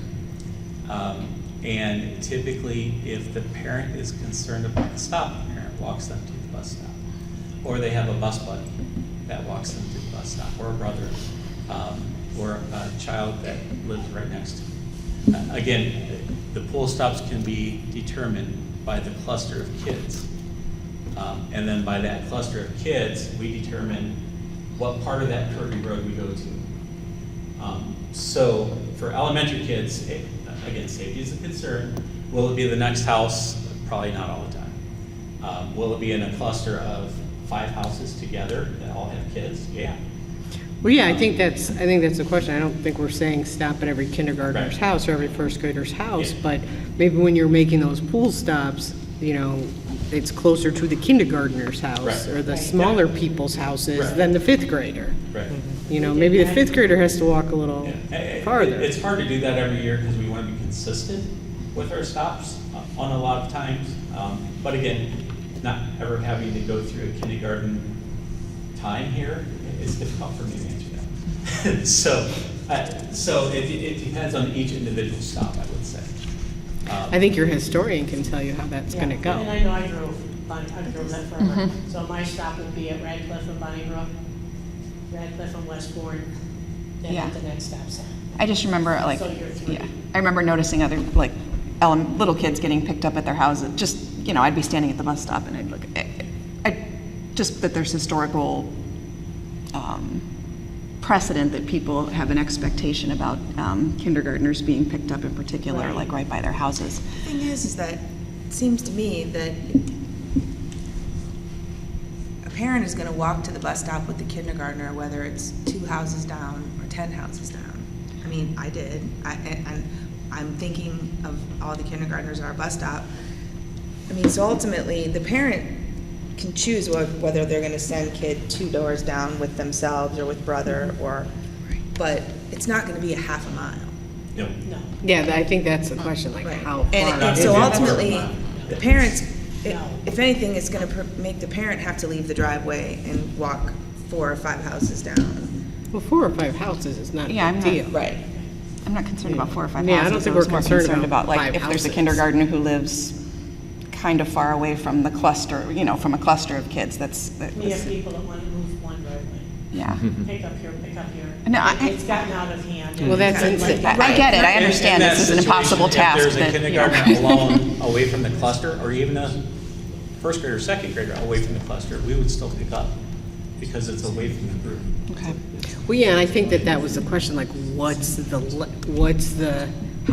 And typically, if the parent is concerned about the stop, the parent walks them to the bus stop. Or they have a bus buddy that walks them to the bus stop, or a brother, or a child that lives right next to them. Again, the pool stops can be determined by the cluster of kids. And then by that cluster of kids, we determine what part of that curvy road we go to. So for elementary kids, again, safety is a concern. Will it be the next house? Probably not all the time. Will it be in a cluster of 5 houses together that all have kids? Yeah. Well, yeah, I think that's the question. I don't think we're saying stop at every kindergartner's Right. house or every first grader's house, Yeah. but maybe when you're making those pool stops, it's closer to the kindergartner's house Right. or the smaller people's houses Right. than the 5th grader. Right. Maybe the 5th grader has to walk a little farther. It's hard to do that every year because we want to be consistent with our stops on a lot of times. But again, not ever having to go through a kindergarten time here, it's difficult for me to answer that. So it depends on each individual stop, I would say. I think your historian can tell you how that's going to And go. I know I drove that forever. So my stop would be at Radcliffe and Bonnybrook, Radcliffe and Westbourne, then Yeah. at the next stop sign. I just remember, like, So you're 3. yeah, I remember noticing other, like, little kids getting picked up at their houses. Just, I'd be standing at the bus stop and I'd look, just that there's historical precedent that people have an expectation about kindergartners being picked up in particular, Right. like right by their houses. The thing is that it seems to me that a parent is going to walk to the bus stop with the kindergartner, whether it's 2 houses down or 10 houses down. I mean, I did. And I'm thinking of all the kindergartners at our bus stop. I mean, so ultimately, the parent can choose whether they're gonna send kid 2 doors down with themselves or with brother but it's not gonna be a half a mile. No. Yeah, I think that's the question, like how far. And so ultimately, the parents, if anything, it's gonna make the parent have to leave the driveway and walk 4 or 5 houses down. Well, 4 or 5 houses is not a Yeah, big I'm not- deal. Right. I'm not concerned about 4 or 5 Yeah, I houses. don't think was we're more concerned about like 5 if there's a houses. kindergartner who lives kind of far away from the cluster, from a cluster of kids, We have people that want to move one driveway. yeah. Pick up here, pick up here. No, It's gotten out of hand. Well, that's It's insane. I get it, I understand In that this is an impossible situation, task, If there's a but, kindergartner alone away from the cluster, or even a first grader, second grader away from the cluster, we would still pick up because it's away from the group. Okay. Well, yeah, and I think that was the question, like, how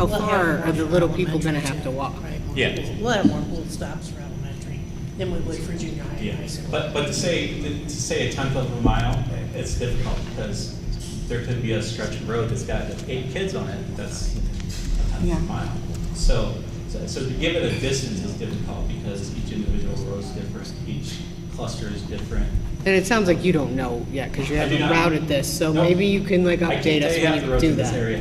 We'll have far more are the for little people gonna elementary, have to too. walk? Right, more Yeah. pool- We'll have more pool stops for elementary than we would for junior high Yeah, and high school. but to say a tenth of a mile, it's difficult because there could be a stretch of road that's got 8 kids on it, that's a tenth of a mile. So to give it a distance is difficult because each individual road is different, each cluster is different. And it sounds like you don't know yet, because you I do haven't not. routed this, so Nope. maybe you can like I update can't us tell you half when the you roads do in this that. area.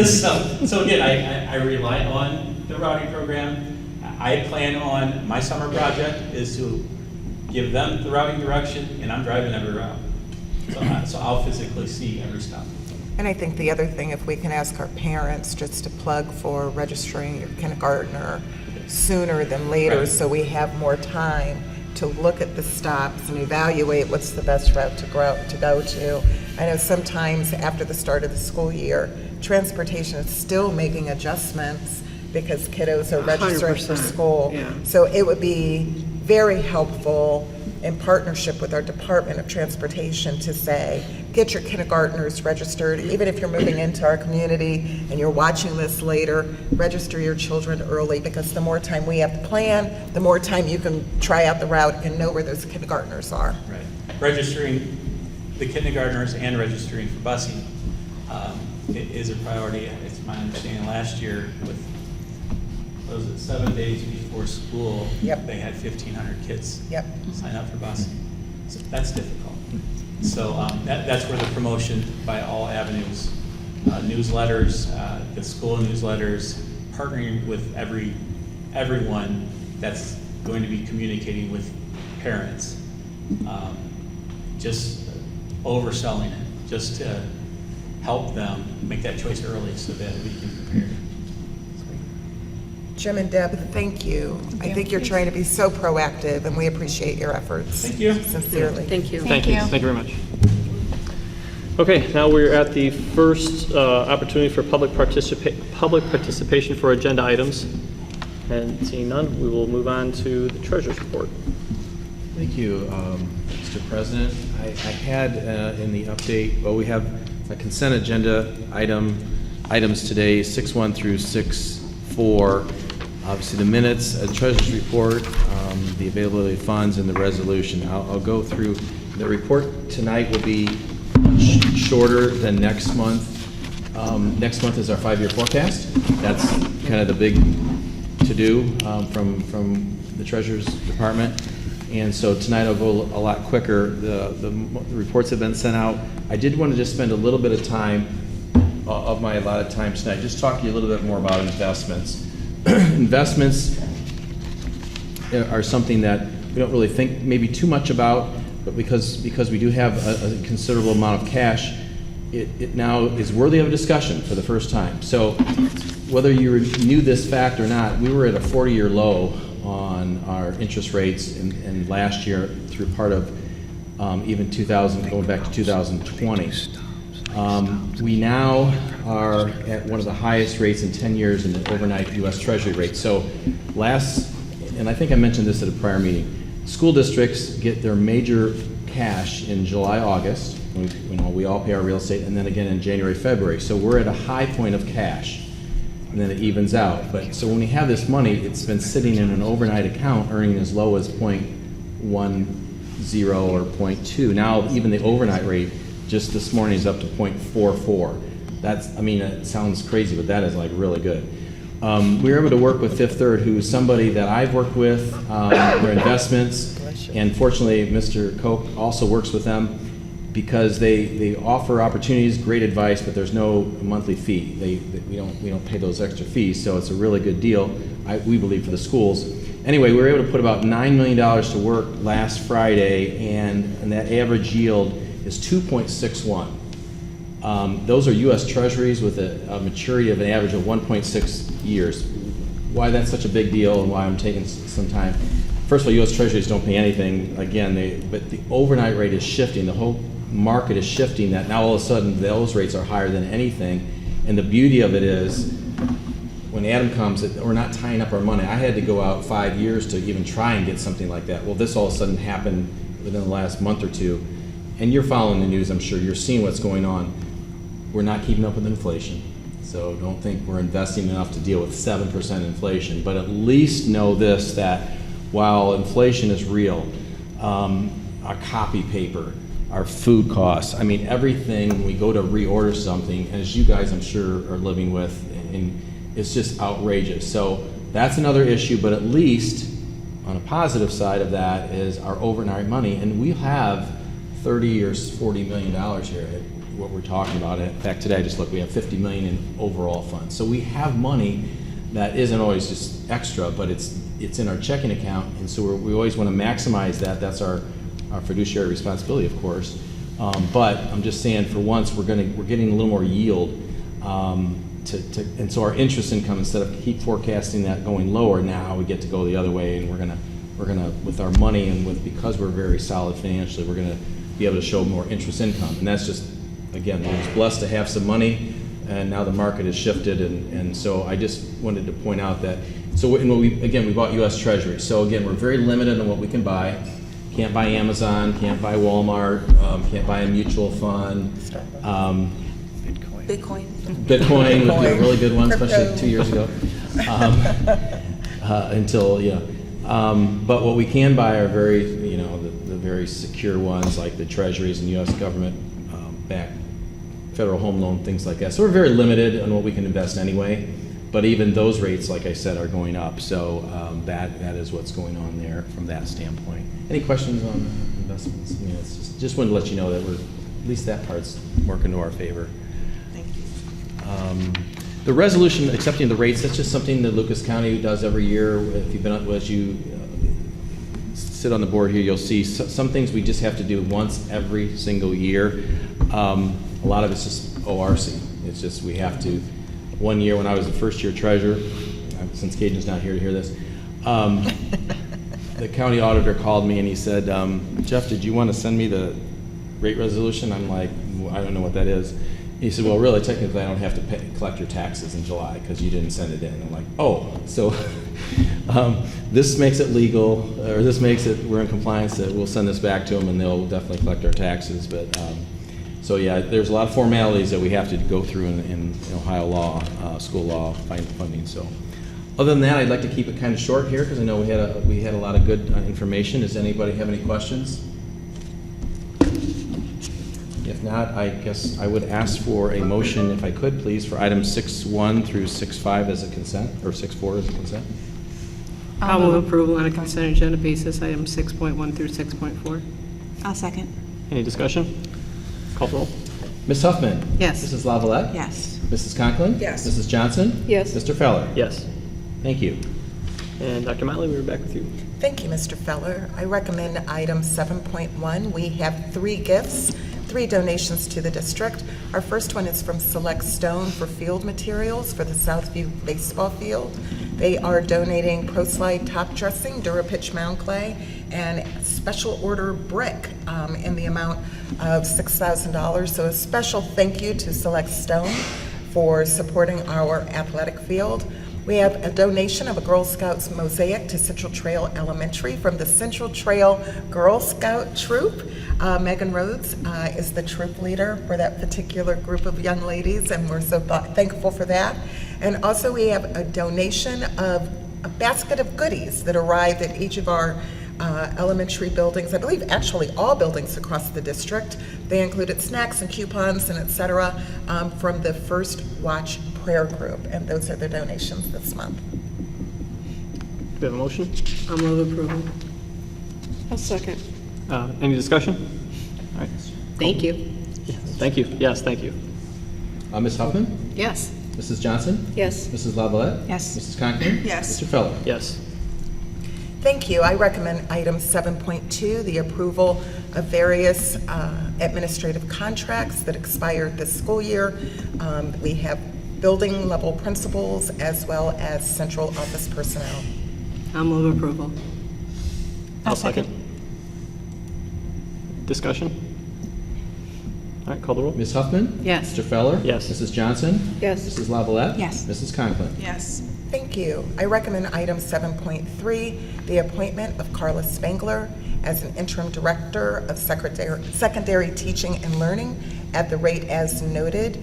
So again, I rely on the routing program. I plan on, my summer project is to give them the routing direction, and I'm driving every route. So I'll physically see every stop. And I think the other thing, if we can ask our parents just to plug for registering your kindergartner sooner than later, Right. so we have more time to look at the stops and evaluate what's the best route to go to. I know sometimes after the start of the school year, transportation is still making adjustments because kiddos are registering for 100%, school. yeah. So it would be very helpful in partnership with our Department of Transportation to say, get your kindergartners registered, even if you're moving into our community and you're watching this later, register your children early, because the more time we have to plan, the more time you can try out the route and know where those kindergartners are. Right. Registering the kindergartners and registering for busing is a priority. It's my understanding last year with, what was it, 7 days before school, Yep. they had 1,500 kids Yep. sign up for busing. So that's difficult. So that's where the promotion by all avenues, newsletters, the school newsletters, partnering with everyone that's going to be communicating with parents, just overselling it, just to help them make that choice early so that we can prepare. Jim and Deb, thank you. I think you're trying to be so proactive, and we appreciate your efforts. Thank you. Sincerely. Thank you. Thank you. Thank you very much. Okay, now we're at the first opportunity for public participation for agenda items. And seeing none, we will move on to the treasurer's report. Thank you, Mr. President. I had in the update, well, we have a consent agenda items today, 6-1 through 6-4. Obviously, the minutes, a treasurer's report, the availability of funds, and the resolution. I'll go through. The report tonight will be shorter than next month. Next month is our 5-year forecast. That's kind of the big to-do from the Treasurer's Department. And so tonight I'll go a lot quicker. The reports have been sent out. I did want to just spend a little bit of time, of my allotted time tonight, just talk to you a little bit more about investments. Investments are something that we don't really think maybe too much about, but because we do have a considerable amount of cash, it now is worthy of a discussion for the first time. So whether you knew this fact or not, we were at a 40-year low on our interest rates in last year through part of even 2000, going back to 2020. We now are at one of the highest rates in 10 years in the overnight U.S. Treasury rate. So and I think I mentioned this at a prior meeting, school districts get their major cash in July, August. We all pay our real estate, and then again in January, February. So we're at a high point of cash, and then it evens out. But so when we have this money, it's been sitting in an overnight account earning as low as 0.10 or 0.2. Now even the overnight rate just this morning is up to 0.44. That's, I mean, it sounds crazy, but that is like really good. We were able to work with Fifth Third, who's somebody that I've worked with, their investments, and fortunately, Mr. Koch also works with them because they offer opportunities, great advice, but there's no monthly fee. We don't pay those extra fees, so it's a really good deal, we believe, for the schools. Anyway, we were able to put about $9 million to work last Friday, and that average yield is 2.61. Those are U.S. Treasuries with a maturity of an average of 1.6 years. Why that's such a big deal and why I'm taking some time. First of all, U.S. Treasuries don't pay anything, again, but the overnight rate is shifting. The whole market is shifting that now all of a sudden those rates are higher than anything. And the beauty of it is when Adam comes, we're not tying up our money. I had to go out 5 years to even try and get something like that. Well, this all of a sudden happened within the last month or two. And you're following the news, I'm sure. You're seeing what's going on. We're not keeping up with inflation. So don't think we're investing enough to deal with 7% inflation. But at least know this, that while inflation is real, our copy paper, our food costs, I mean, everything, we go to reorder something, as you guys I'm sure are living with, and it's just outrageous. So that's another issue, but at least on a positive side of that is our overnight money, and we have $30 or $40 million here, what we're talking about. In fact, today I just looked, we have $50 million in overall funds. So we have money that isn't always just extra, but it's in our checking account, and so we always want to maximize that. That's our fiduciary responsibility, of course. But I'm just saying, for once, we're getting a little more yield, and so our interest income, instead of keep forecasting that going lower, now we get to go the other way, and we're gonna with our money and because we're very solid financially, we're gonna be able to show more interest income, and that's just, again, we're just blessed to have some money, and now the market has shifted, and so I just wanted to point out that. So we bought U.S. Treasury. So again, we're very limited on what we can buy. Can't buy Amazon, can't buy Walmart, can't buy a mutual fund. Bitcoin. Bitcoin would be a really good one, especially 2 years ago. But what we can buy are very, the very secure ones, like the Treasuries and U.S. government backed federal home loan, things like that. So we're very limited on what we can invest anyway. But even those rates, like I said, are going up. So that is what's going on there from that standpoint. Any questions on investments? I mean, it's just wanted to let you know that at least that part's working to our favor. Thank you. The resolution accepting the rates, that's just something that Lucas County does every year. If you've been, as you sit on the board here, you'll see some things we just have to do once every single year. A lot of it's just ORC. It's just we have to. One year when I was a first-year treasurer, since Cajun's not here to hear this, the county auditor called me and he said, Jeff, did you want to send me the rate resolution? I'm like, well, I don't know what that is. He said, well, really, technically, I don't have to collect your taxes in July because you didn't send it in. I'm like, oh, so this makes it legal, or this makes it, we're in compliance, that we'll send this back to them and they'll definitely collect our taxes. But so yeah, there's a lot of formalities that we have to go through in Ohio law, school law, funding. So other than that, I'd like to keep it kind of short here because I know we had a lot of good information. Does anybody have any questions? If not, I guess I would ask for a motion, if I could, please, for items 6.1 through 6.5 as a consent, or 6.4 as a consent. I'll move approval on a consent agenda basis, items 6.1 through 6.4. I'll second. Any discussion? Call for roll. Ms. Huffman? Yes. Mrs. Lavalette? Yes. Mrs. Conklin? Yes. Mrs. Johnson? Yes. Mr. Feller? Yes. Thank you. And Dr. Motley, we're back with you. Thank you, Mr. Feller. I recommend item 7.1. We have 3 gifts, 3 donations to the district. Our first one is from Select Stone for field materials for the Southview baseball field. They are donating ProSlide top dressing, DuraPitch mound clay, and special order brick in the amount of $6,000. So a special thank you to Select Stone for supporting our athletic field. We have a donation of a Girl Scouts mosaic to Central Trail Elementary from the Central Trail Girl Scout Troop. Megan Rhodes is the troop leader for that particular group of young ladies, and we're so thankful for that. And also we have a donation of a basket of goodies that arrived at each of our elementary buildings, I believe actually all buildings across the district. They included snacks and coupons and et cetera from the First Watch prayer group, and those are the donations this month. Do we have a motion? I'll move approval. I'll second. Any discussion? All right. Thank you. Thank you. Yes, thank you. Ms. Huffman? Yes. Mrs. Johnson? Yes. Mrs. Lavalette? Yes. Mrs. Conklin? Yes. Mr. Feller? Yes. Thank you. I recommend item 7.2, the approval of various administrative contracts that expired this school year. We have building level principals as well as central office personnel. I'll move approval. I'll second. Discussion? All right, call the roll. Ms. Huffman? Yes. Mr. Feller? Yes. Mrs. Johnson? Yes. Mrs. Lavalette? Yes. Mrs. Conklin? Yes. Thank you. I recommend item 7.3, the appointment of Carla Spangler as an interim director of secondary teaching and learning at the rate as noted.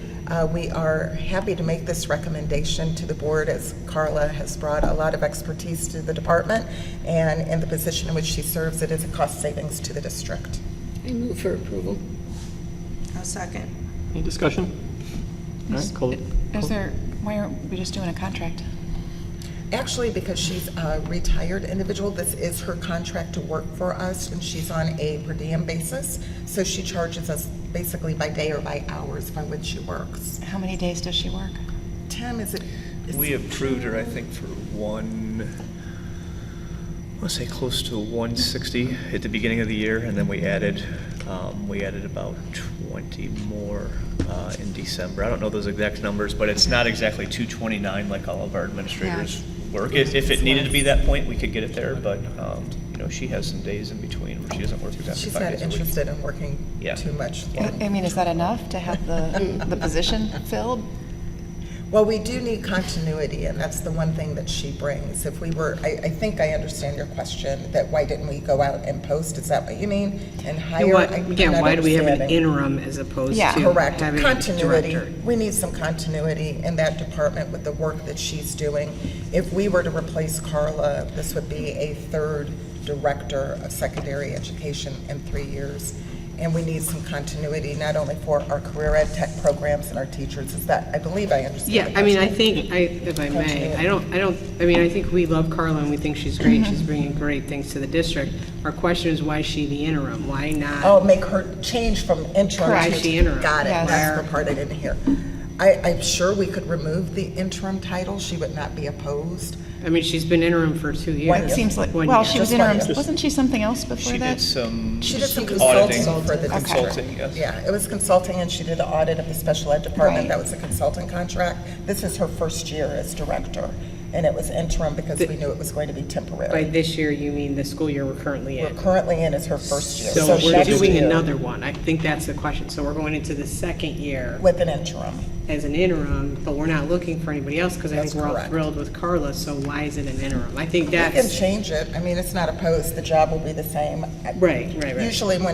We are happy to make this recommendation to the board as Carla has brought a lot of expertise to the department, and in the position in which she serves, it is a cost savings to the district. I move for approval. I'll second. Any discussion? All right, call it. Why aren't we just doing a contract? Actually, because she's a retired individual, this is her contract to work for us, and she's on a per diem basis. So she charges us basically by day or by hours by which she works. How many days does she work? Tim, is it? We approved her, I think, for I want to say close to 160 at the beginning of the year, and then we added about 20 more in December. I don't know those exact numbers, but it's not exactly 229 like all of our administrators work. If it needed to be that point, we could get it there, but she has some days in between where she doesn't work exactly She's 5 not days a week. interested in working Yeah. too much. I mean, is that enough to have the position filled? Well, we do need continuity, and that's the one thing that she brings. If we were, I think I understand your question, that why didn't we go out and post? Is that what you mean? And hire? Why do we have an interim as opposed to Correct. having a Continuity. director? We need some continuity in that department with the work that she's doing. If we were to replace Carla, this would be a third director of secondary education in 3 years. And we need some continuity, not only for our career ed tech programs and our teachers. Is that, I believe I understand. Yeah, the I mean, I question. think, if I may, I think we love Carla and we think she's great. She's bringing great things to the district. Our question is, why is she the interim? Why not? Oh, make her change from interim Correct. to. She interim. Got it. Yes. That's the part I didn't hear. I'm sure we could remove the interim title. She would not be opposed. I mean, she's been interim for 2 years. One It seems like, One well, year. she was Just 1 interim, year. wasn't she something else before She that? did some She did some auditing. consulting for the district. Consulting, yes. Yeah, it was consulting, and she did the audit of the special ed department. Right. That was a consulting contract. This is her first year as director, and it was interim because we knew it was going to be By temporary. this year, you mean the school year we're currently We're in? currently in as her first year. So we're next doing year another one. I think that's the question. So we're going into the second year with an interim. as an interim, but we're not looking for anybody else because I think That's we're all correct. thrilled with Carla, so why is it an interim? I think We can that's, change it. I mean, it's not opposed. The job will be the same. right. Usually when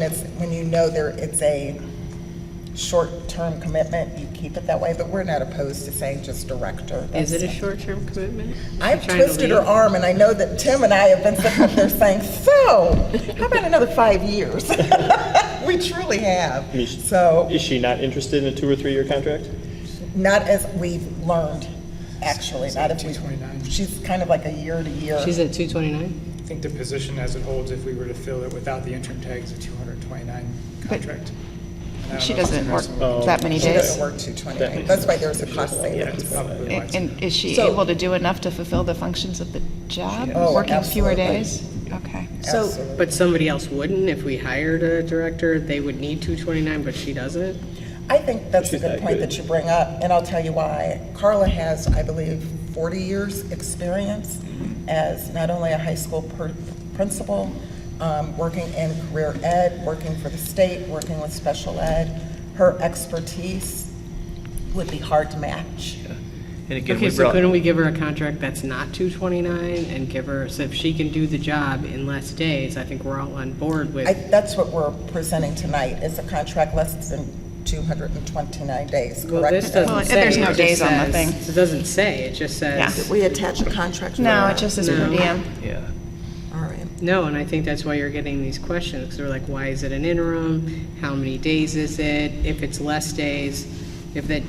you know it's a short-term commitment, you keep it that way, but we're not opposed to saying just director. Is it a That's- short-term commitment? I've Trying to twisted her leave? arm, and I know that Tim and I have been sitting up there saying, so, how about another 5 years? We truly have. So, Is she not interested in a 2 or 3 year contract? not as we've learned, actually, not if we, she's kind of like a year to year. She's at 229? I think the position as it holds, if we were to fill it without the interim tag, is a 229 contract. And I don't She know if doesn't work it's that many She days. doesn't work 229. That's why there's a cost savings. probably why it's- And is she So- able to do enough to fulfill the functions of the job, Oh, working fewer absolutely. days? Okay. So, Absolutely. But somebody else wouldn't? If we hired a director, they would need 229, but she doesn't? I think that's a She's good that point good. that you bring up, and I'll tell you why. Carla has, I believe, 40 years' experience as not only a high school principal, working in career ed, working for the state, working with special ed. Her expertise would be hard to match. And again, Okay, we so brought, couldn't we give her a contract that's not 229 and give her, so if she can do the job in less days, I think we're all on board with. That's what we're presenting tonight, is a contract less than 229 days, Well, correct? this doesn't Well, say. there's no it just days on the says- thing. It doesn't say, it just Yeah. says. Did we attach a contract? No, it just says per No. diem. yeah. All right. No, and I think that's why you're getting these questions, because they're like, why is it an interim? How many days is it? If it's less days, if that,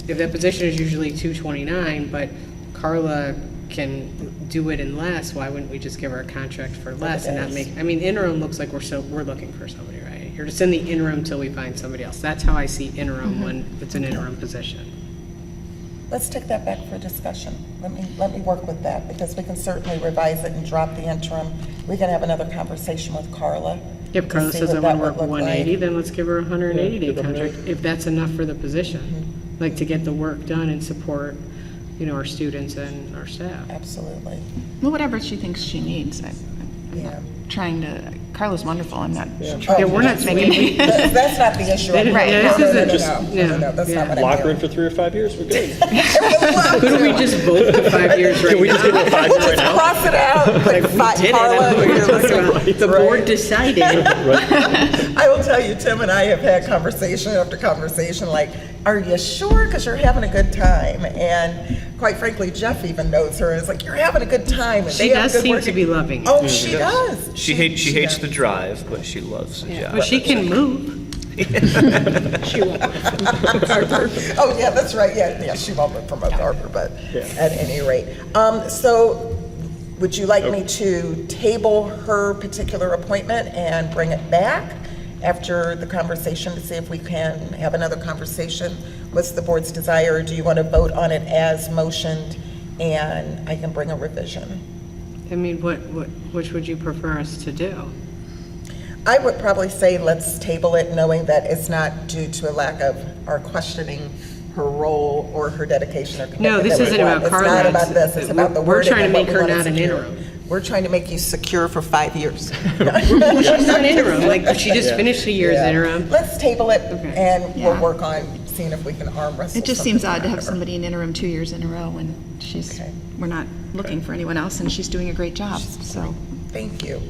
if that position is usually 229, but Carla can do it in less, why wouldn't we just give her a contract for less and not make, I mean, interim looks like we're looking for somebody, right? You're just in the interim till we find somebody else. That's how I see interim when it's an interim position. Let's take that back for discussion. Let me work with that, because we can certainly revise it and drop the interim. We can have another conversation with Carla. If Carla to see says I what want to that work would look 180, like. then let's give her a 180-day contract, if that's enough for the position. Like, to get the work done and support, you know, our students and our staff. Absolutely. Well, whatever she thinks she needs. Yeah. Trying to, Carla's wonderful, I'm not. Yeah, we're not making. That's not the issue. Right. Yeah, this isn't just, No, that's not what I'm Lock her hearing. in for 3 or 5 years, we're good. Couldn't we just vote to 5 years right Can we just give her 5 years right now? Cross it out. Like, did it. Carla, you're listening. The board decided. I will tell you, Tim and I have had conversation after conversation, like, are you sure? Because you're having a good time. And quite frankly, Jeff even knows her. It's like, you're having a good time. And She they have does good seem work. to be loving it. Oh, she does. She hates the drive, but she loves the job. But she can move. She won't. Oh, yeah, that's right. Yeah, she won't move from Oak Harbor, but at any rate. So would you like me to table her particular appointment and bring it back after the conversation to see if we can have another conversation? What's the board's desire? Or do you want to vote on it as motioned and I can bring a revision? I mean, which would you prefer us to do? I would probably say let's table it, knowing that it's not due to a lack of our questioning her role or her dedication or commitment. No, this that we isn't about want. Carla. It's not about this, it's about the We're wording trying to and what make we her want to not an secure. interim. We're trying to make you secure for 5 years. She's not interim, like, she just finished a year's Yeah. interim. Let's table it Okay. and Yeah. we'll work on seeing if we can arm wrestle. It just something seems odd to out have of her. somebody in interim 2 years in a row when we're not looking for anyone else, and she's doing a great job, so. Thank you.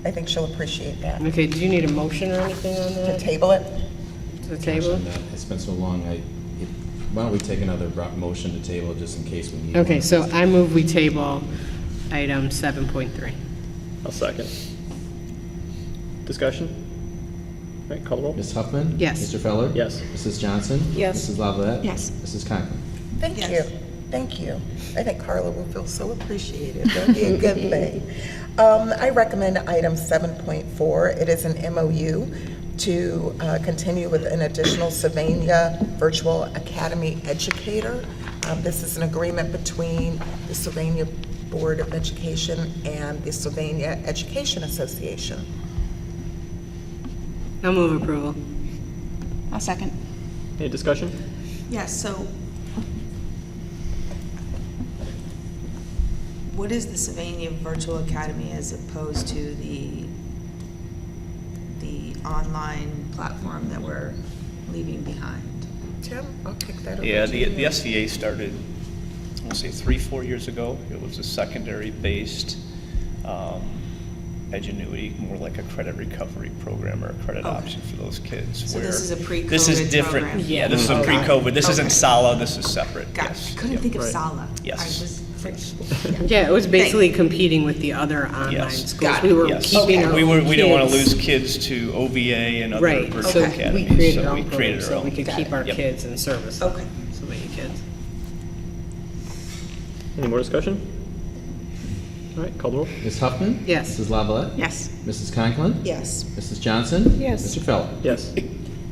I think she'll appreciate that. Okay, do you need a motion or anything on To that? table it? The table? It's been so long, why don't we take another motion to table just in case we need Okay, one? so I move we table item 7.3. I'll second. Discussion? All right, call the roll. Ms. Huffman? Yes. Mr. Feller? Yes. Mrs. Johnson? Yes. Mrs. Lavalette? Yes. Mrs. Conklin? Thank you. Thank you. I think Carla will feel so appreciated. That'll be a good thing. I recommend item 7.4. It is an MOU to continue with an additional Sylvania Virtual Academy educator. This is an agreement between the Sylvania Board of Education and the Sylvania Education Association. I'll move approval. I'll second. Any discussion? Yes, so what is the Sylvania Virtual Academy as opposed to the online platform that we're leaving behind? Tim, I'll kick that over Yeah, to the you. SVA started, I'll say 3-4 years ago. It was a secondary-based Edgenuity, more like a credit recovery program or a credit Okay. option for those kids. So where this is a pre-COVID This is different. program. Yeah, this is a Okay. pre-COVID. This isn't Okay. Sala, this is separate. Gosh, Yes. I couldn't Yep. think of Right. Sala. Yes. I just, Yeah, it was basically competing with the other online Yes. schools. Got We it. were Yes. keeping our We didn't want to kids- lose kids to OVA and other Right, virtual so academies. we created so our we own created program our so we own. could keep our Yep. kids in service. Okay. So many kids. Any more discussion? All right, call the roll. Ms. Huffman? Yes. Mrs. Lavalette? Yes. Mrs. Conklin? yes. Mrs. Johnson? Yes. Mr. Feller? Yes.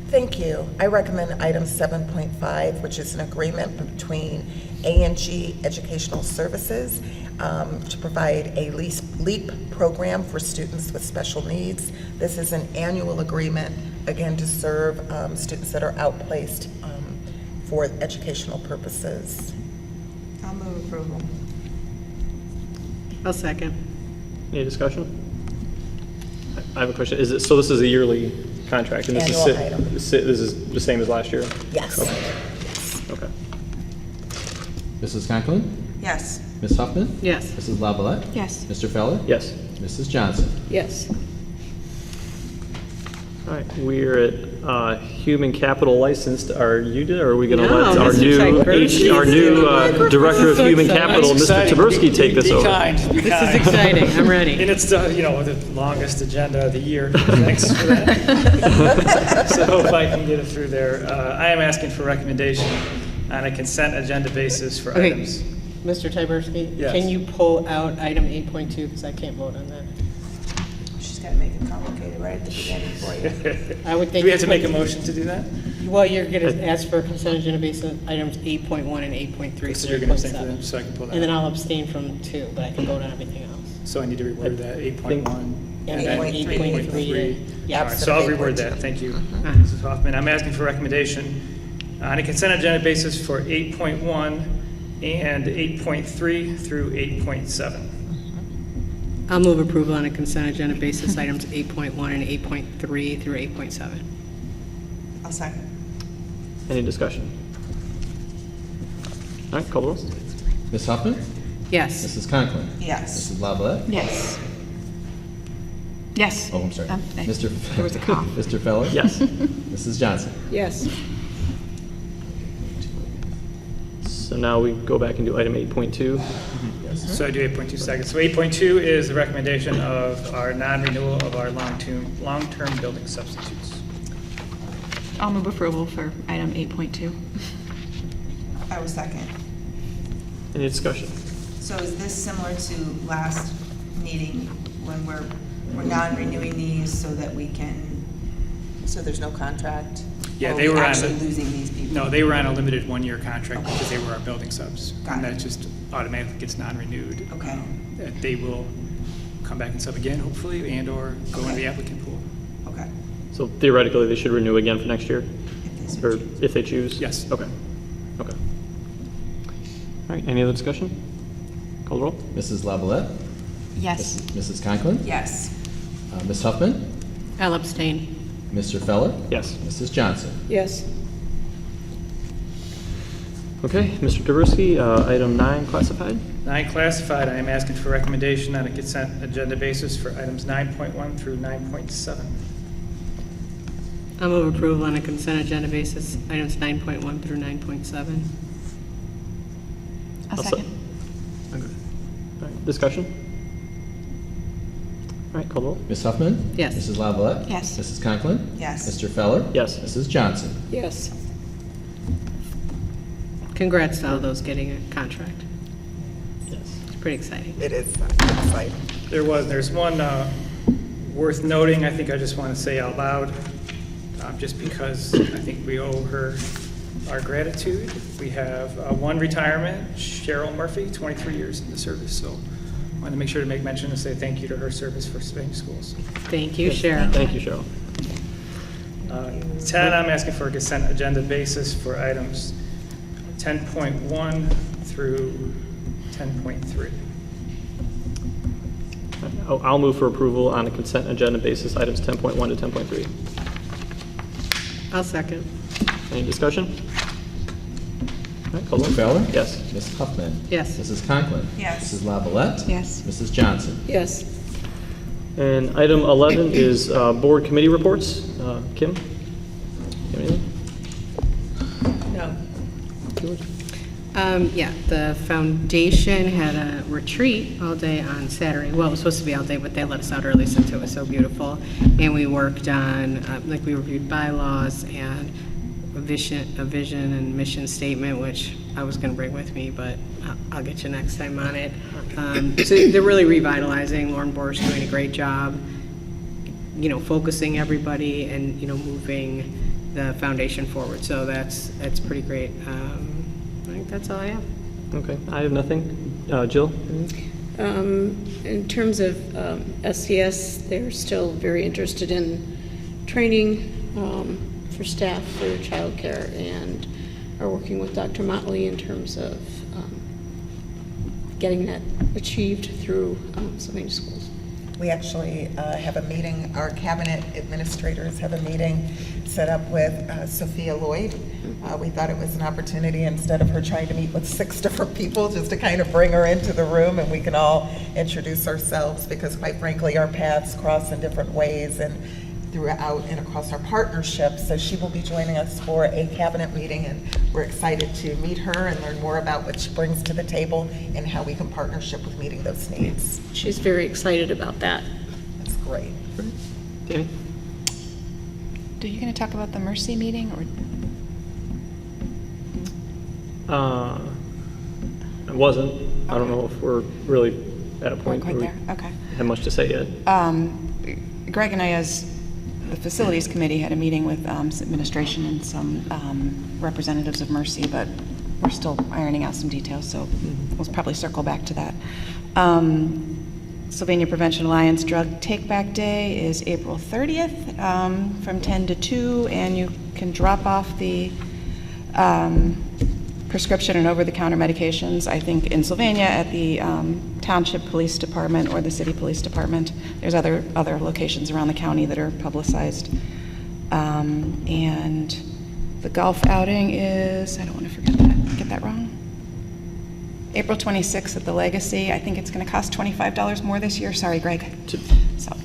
Thank you. I recommend item 7.5, which is an agreement between A&G Educational Services to provide a LEAP program for students with special needs. This is an annual agreement, again, to serve students that are outplaced for educational purposes. I'll move approval. I'll second. Any discussion? I have a question. So this is a yearly contract? And this is Annual item. This is the same as last year? Yes. Okay. Mrs. Conklin? Yes. Ms. Huffman? Yes. Mrs. Lavalette? Yes. Mr. Feller? Yes. Mrs. Johnson? Yes. All right, we're at human capital licensed. Are you, or are we going to No, let our Mr. new, Tchaikovsky. our new Director of So Human exciting. Capital, Mr. Taberski, take this over? This is exciting. I'm ready. And it's, the longest agenda of the year. Thanks for that. So if I can get it through there. I am asking for recommendation on a consent agenda basis for Okay. items. Mr. Tyberski, Yes. can you pull out item 8.2, because I can't vote on that? She's gotta make it complicated right at the beginning for you. I would think. Do we have to make a motion to do that? Well, you're going to ask for consent agenda basis items 8.1 and 8.3 So through you're going to abstain from them, 8.7. so I can pull that. And then out. I'll abstain from 2, but I can vote on everything else. So I need to reword that, 8.1. And then 8.3. Yeah, all right, so I'll reword that, thank you, Mrs. Hoffman. I'm asking for recommendation on a consent agenda basis for 8.1 and 8.3 through 8.7. I'll move approval on a consent agenda basis items 8.1 and 8.3 through 8.7. I'll second. Any discussion? All right, call the roll. Ms. Huffman? Yes. Mrs. Conklin? Yes. Mrs. Lavalette? Yes. Yes. Oh, I'm sorry. Mr. There was a cough. Mr. Feller? Yes. Mrs. Johnson? Yes. So now we go back and do item 8.2. So I do 8.2 seconds. So 8.2 is the recommendation of our non-renewal of our long-term building substitutes. I'll move approval for item 8.2. I will second. Any discussion? So is this similar to last meeting when we're non-renewing these so that we can, so there's no contract? Yeah, Or are they we were on actually the- losing these people? No, they were on a limited one-year contract because they were our building subs. Got And it. that just automatically gets non-renewed. Okay. That they will come back and sub again, hopefully, and/or go into the applicant pool. Okay. So theoretically, they should renew again for next year? If they Or switch. if they choose? Yes. Okay. Okay. All right, any other discussion? Call the roll. Mrs. Lavalette? Yes. Mrs. Conklin? Yes. Ms. Huffman? I'll abstain. Mr. Feller? Yes. Mrs. Johnson? Yes. Okay, Mr. Dabrowski, item 9, classified. 9 classified, I am asking for recommendation on a consent agenda basis for items 9.1 through 9.7. I'll move approval on a consent agenda basis items 9.1 through 9.7. I'll I'll se- second. Okay. All right, discussion? All right, call the roll. Ms. Huffman? Yes. Mrs. Lavalette? Yes. Mrs. Conklin? Yes. Mr. Feller? Yes. Mrs. Johnson? Yes. Congrats to all those getting a contract. Yes. It's pretty exciting. It is exciting. There's one worth noting, I think I just want to say out loud, just because I think we owe her our gratitude. We have one retirement, Cheryl Murphy, 23 years in the service, so I wanted to make sure to make mention and say thank you to her service for Sylvania Schools. Thank you, Sharon. Thank you, Cheryl. 10, I'm asking for a consent agenda basis for items 10.1 through 10.3. I'll move for approval on a consent agenda basis, items 10.1 to 10.3. I'll second. Any discussion? All right, call the Mr. roll. Feller? Yes. Ms. Huffman? Yes. Mrs. Conklin? Yes. Mrs. Lavalette? Yes. Mrs. Johnson? Yes. And item 11 is board committee reports. Kim? You have anything? No. Yeah, the foundation had a retreat all day on Saturday. Well, it was supposed to be all day, but they let us out early since it was so beautiful. And we worked on, we reviewed bylaws and a vision and mission statement, which I was going to bring with me, but I'll get you next time on it. So they're really revitalizing. Lauren Boer's doing a great job, focusing everybody and, moving the foundation forward. So that's pretty great. I think that's all I have. Okay, I have nothing. Jill? In terms of SES, they're still very interested in training for staff for childcare and are working with Dr. Motley in terms of getting that achieved through Sylvania schools. We actually have a meeting, our cabinet administrators have a meeting set up with Sophia Lloyd. We thought it was an opportunity, instead of her trying to meet with 6 different people, just to kind of bring her into the room and we can all introduce ourselves, because quite frankly, our paths cross in different ways and throughout and across our partnership. So she will be joining us for a cabinet meeting, and we're excited to meet her and learn more about what she brings to the table and how we can partnership with meeting those needs. She's very excited about that. That's great. Tammy? Are you going to talk about the Mercy meeting or? It wasn't. I don't know if we're really at a point quite where there. Okay. we have much to say yet. Greg and I, as the facilities committee, had a meeting with administration and some representatives of Mercy, but we're still ironing out some details, so we'll probably circle back to that. Sylvania Prevention Alliance Drug Take Back Day is April 30th from 10 to 2, and you can drop off the prescription and over-the-counter medications, I think, in Sylvania at the Township Police Department or the City Police Department. There's other locations around the county that are publicized. And the golf outing is, I don't want to get that wrong, April 26th at the Legacy. I think it's going to cost $25 more this year. Sorry, Greg. So.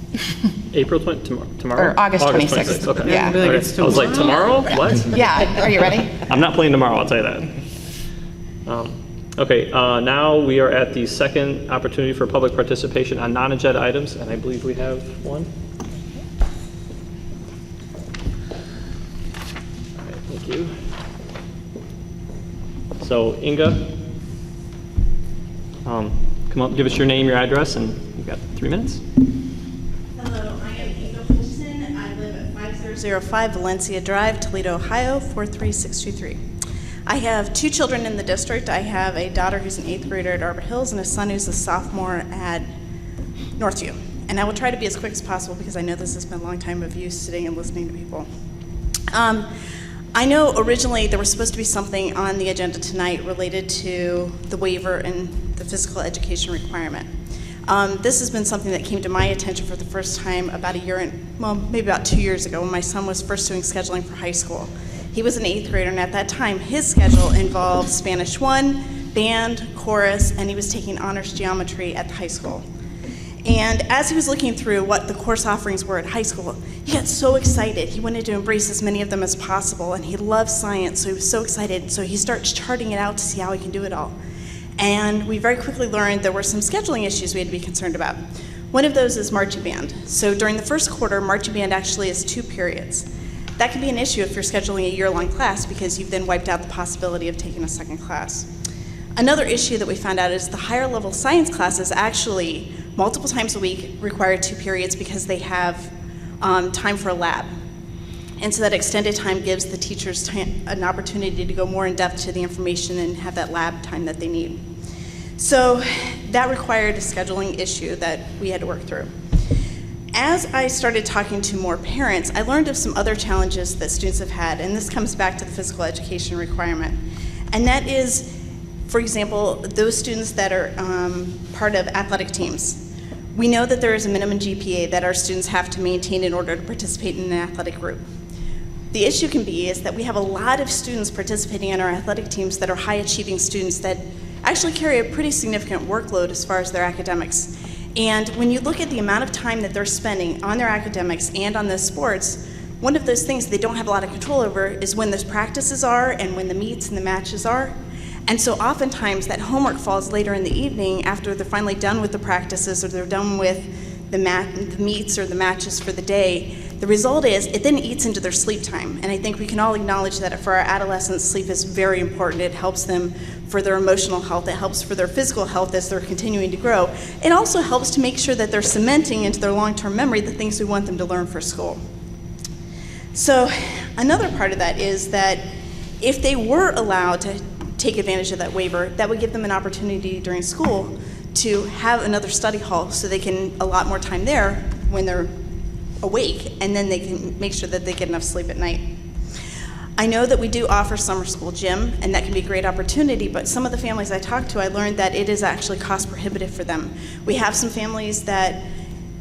April 20, tomorrow? Or August 26th. Okay. Yeah. Okay. I was like, tomorrow? What? Yeah, are you ready? I'm not playing tomorrow, I'll tell you that. Okay, now we are at the second opportunity for public participation on non-agenda items, and I believe we have one. All right, thank you. So, Inga, come up, give us your name, your address, and you've got 3 minutes. Hello, I am Inga Fulton. I live at 5005 Valencia Drive, Toledo, Ohio, 43623. I have 2 children in the district. I have a daughter who's an 8th grader at Arbor Hills and a son who's a sophomore at Northview. And I will try to be as quick as possible because I know this has been a long time of you sitting and listening to people. I know originally there was supposed to be something on the agenda tonight related to the waiver and the physical education requirement. This has been something that came to my attention for the first time about maybe about 2 years ago when my son was first doing scheduling for high school. He was an 8th grader, and at that time, his schedule involved Spanish 1, band, chorus, and he was taking honors geometry at the high school. And as he was looking through what the course offerings were at high school, he got so excited. He wanted to embrace as many of them as possible, and he loved science, so he was so excited. So he starts charting it out to see how he can do it all. And we very quickly learned there were some scheduling issues we had to be concerned about. One of those is marching band. So during the first quarter, marching band actually is 2 periods. That can be an issue if you're scheduling a year-long class because you've then wiped out the possibility of taking a second class. Another issue that we found out is the higher level science classes actually multiple times a week require 2 periods because they have time for a lab. And so that extended time gives the teachers an opportunity to go more in depth to the information and have that lab time that they need. So that required a scheduling issue that we had to work through. As I started talking to more parents, I learned of some other challenges that students have had, and this comes back to the physical education requirement. And that is, for example, those students that are part of athletic teams. We know that there is a minimum GPA that our students have to maintain in order to participate in an athletic group. The issue can be is that we have a lot of students participating in our athletic teams that are high-achieving students that actually carry a pretty significant workload as far as their academics. And when you look at the amount of time that they're spending on their academics and on the sports, one of those things they don't have a lot of control over is when those practices are and when the meets and the matches are. And so oftentimes that homework falls later in the evening after they're finally done with the practices or they're done with the meets or the matches for the day. The result is it then eats into their sleep time. And I think we can all acknowledge that for our adolescents, sleep is very important. It helps them for their emotional health. It helps for their physical health as they're continuing to grow. It also helps to make sure that they're cementing into their long-term memory the things we want them to learn for school. So another part of that is that if they were allowed to take advantage of that waiver, that would give them an opportunity during school to have another study hall so they can allot more time there when they're awake, and then they can make sure that they get enough sleep at night. I know that we do offer summer school gym, and that can be a great opportunity, but some of the families I talked to, I learned that it is actually cost prohibitive for them. We have some families that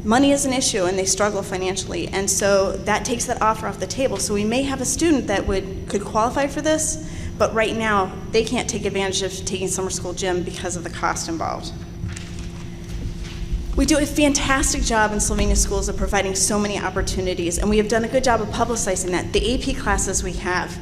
money is an issue and they struggle financially, and so that takes that offer off the table. So we may have a student that could qualify for this, but right now they can't take advantage of taking summer school gym because of the cost involved. We do a fantastic job in Sylvania schools of providing so many opportunities, and we have done a good job of publicizing that. The AP classes we have,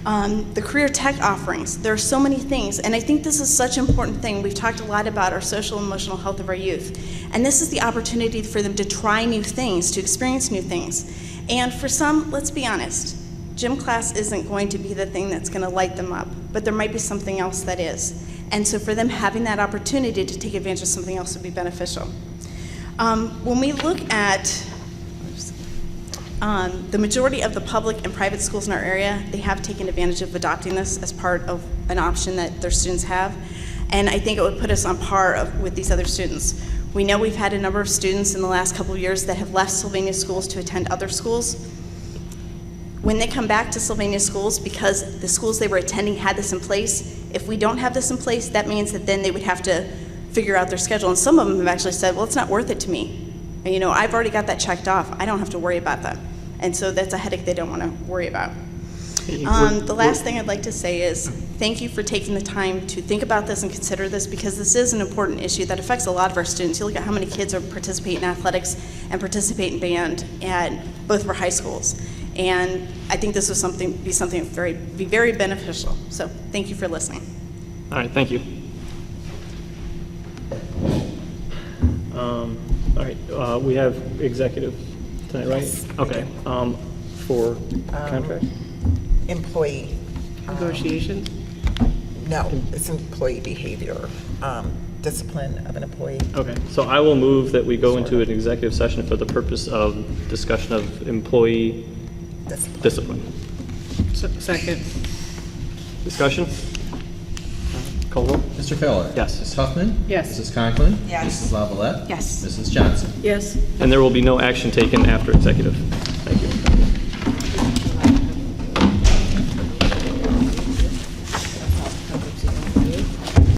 the career tech offerings, there are so many things, and I think this is such an important thing. We've talked a lot about our social and emotional health of our youth, and this is the opportunity for them to try new things, to experience new things. And for some, let's be honest, Gym class isn't going to be the thing that's going to light them up, but there might be something else that is. And so for them having that opportunity to take advantage of something else would be beneficial. When we look at the majority of the public and private schools in our area, they have taken advantage of adopting this as part of an option that their students have. And I think it would put us on par with these other students. We know we've had a number of students in the last couple of years that have left Sylvania schools to attend other schools. When they come back to Sylvania schools, because the schools they were attending had this in place, if we don't have this in place, that means that then they would have to figure out their schedule. And some of them have actually said, well, it's not worth it to me. And, you know, I've already got that checked off. I don't have to worry about that. And so that's a headache they don't want to worry about. The last thing I'd like to say is thank you for taking the time to think about this and consider this, because this is an important issue that affects a lot of our students. You look at how many kids are participate in athletics and participate in band at both of our high schools. And I think this would be something very beneficial. So thank you for listening. All right, thank you. All right, we have executive tonight, right? Yes. Okay, for contract? Employee. Negotiations? No, it's employee behavior, discipline of an employee. Okay, so I will move that we go into an executive session for the purpose of discussion of employee discipline. Second. Discussion? Call roll? Mr. Feller? Yes. Ms. Huffman? Yes. Mrs. Conklin? Yes. Mrs. Lavalette? Yes. Mrs. Johnson? Yes. And there will be no action taken after executive.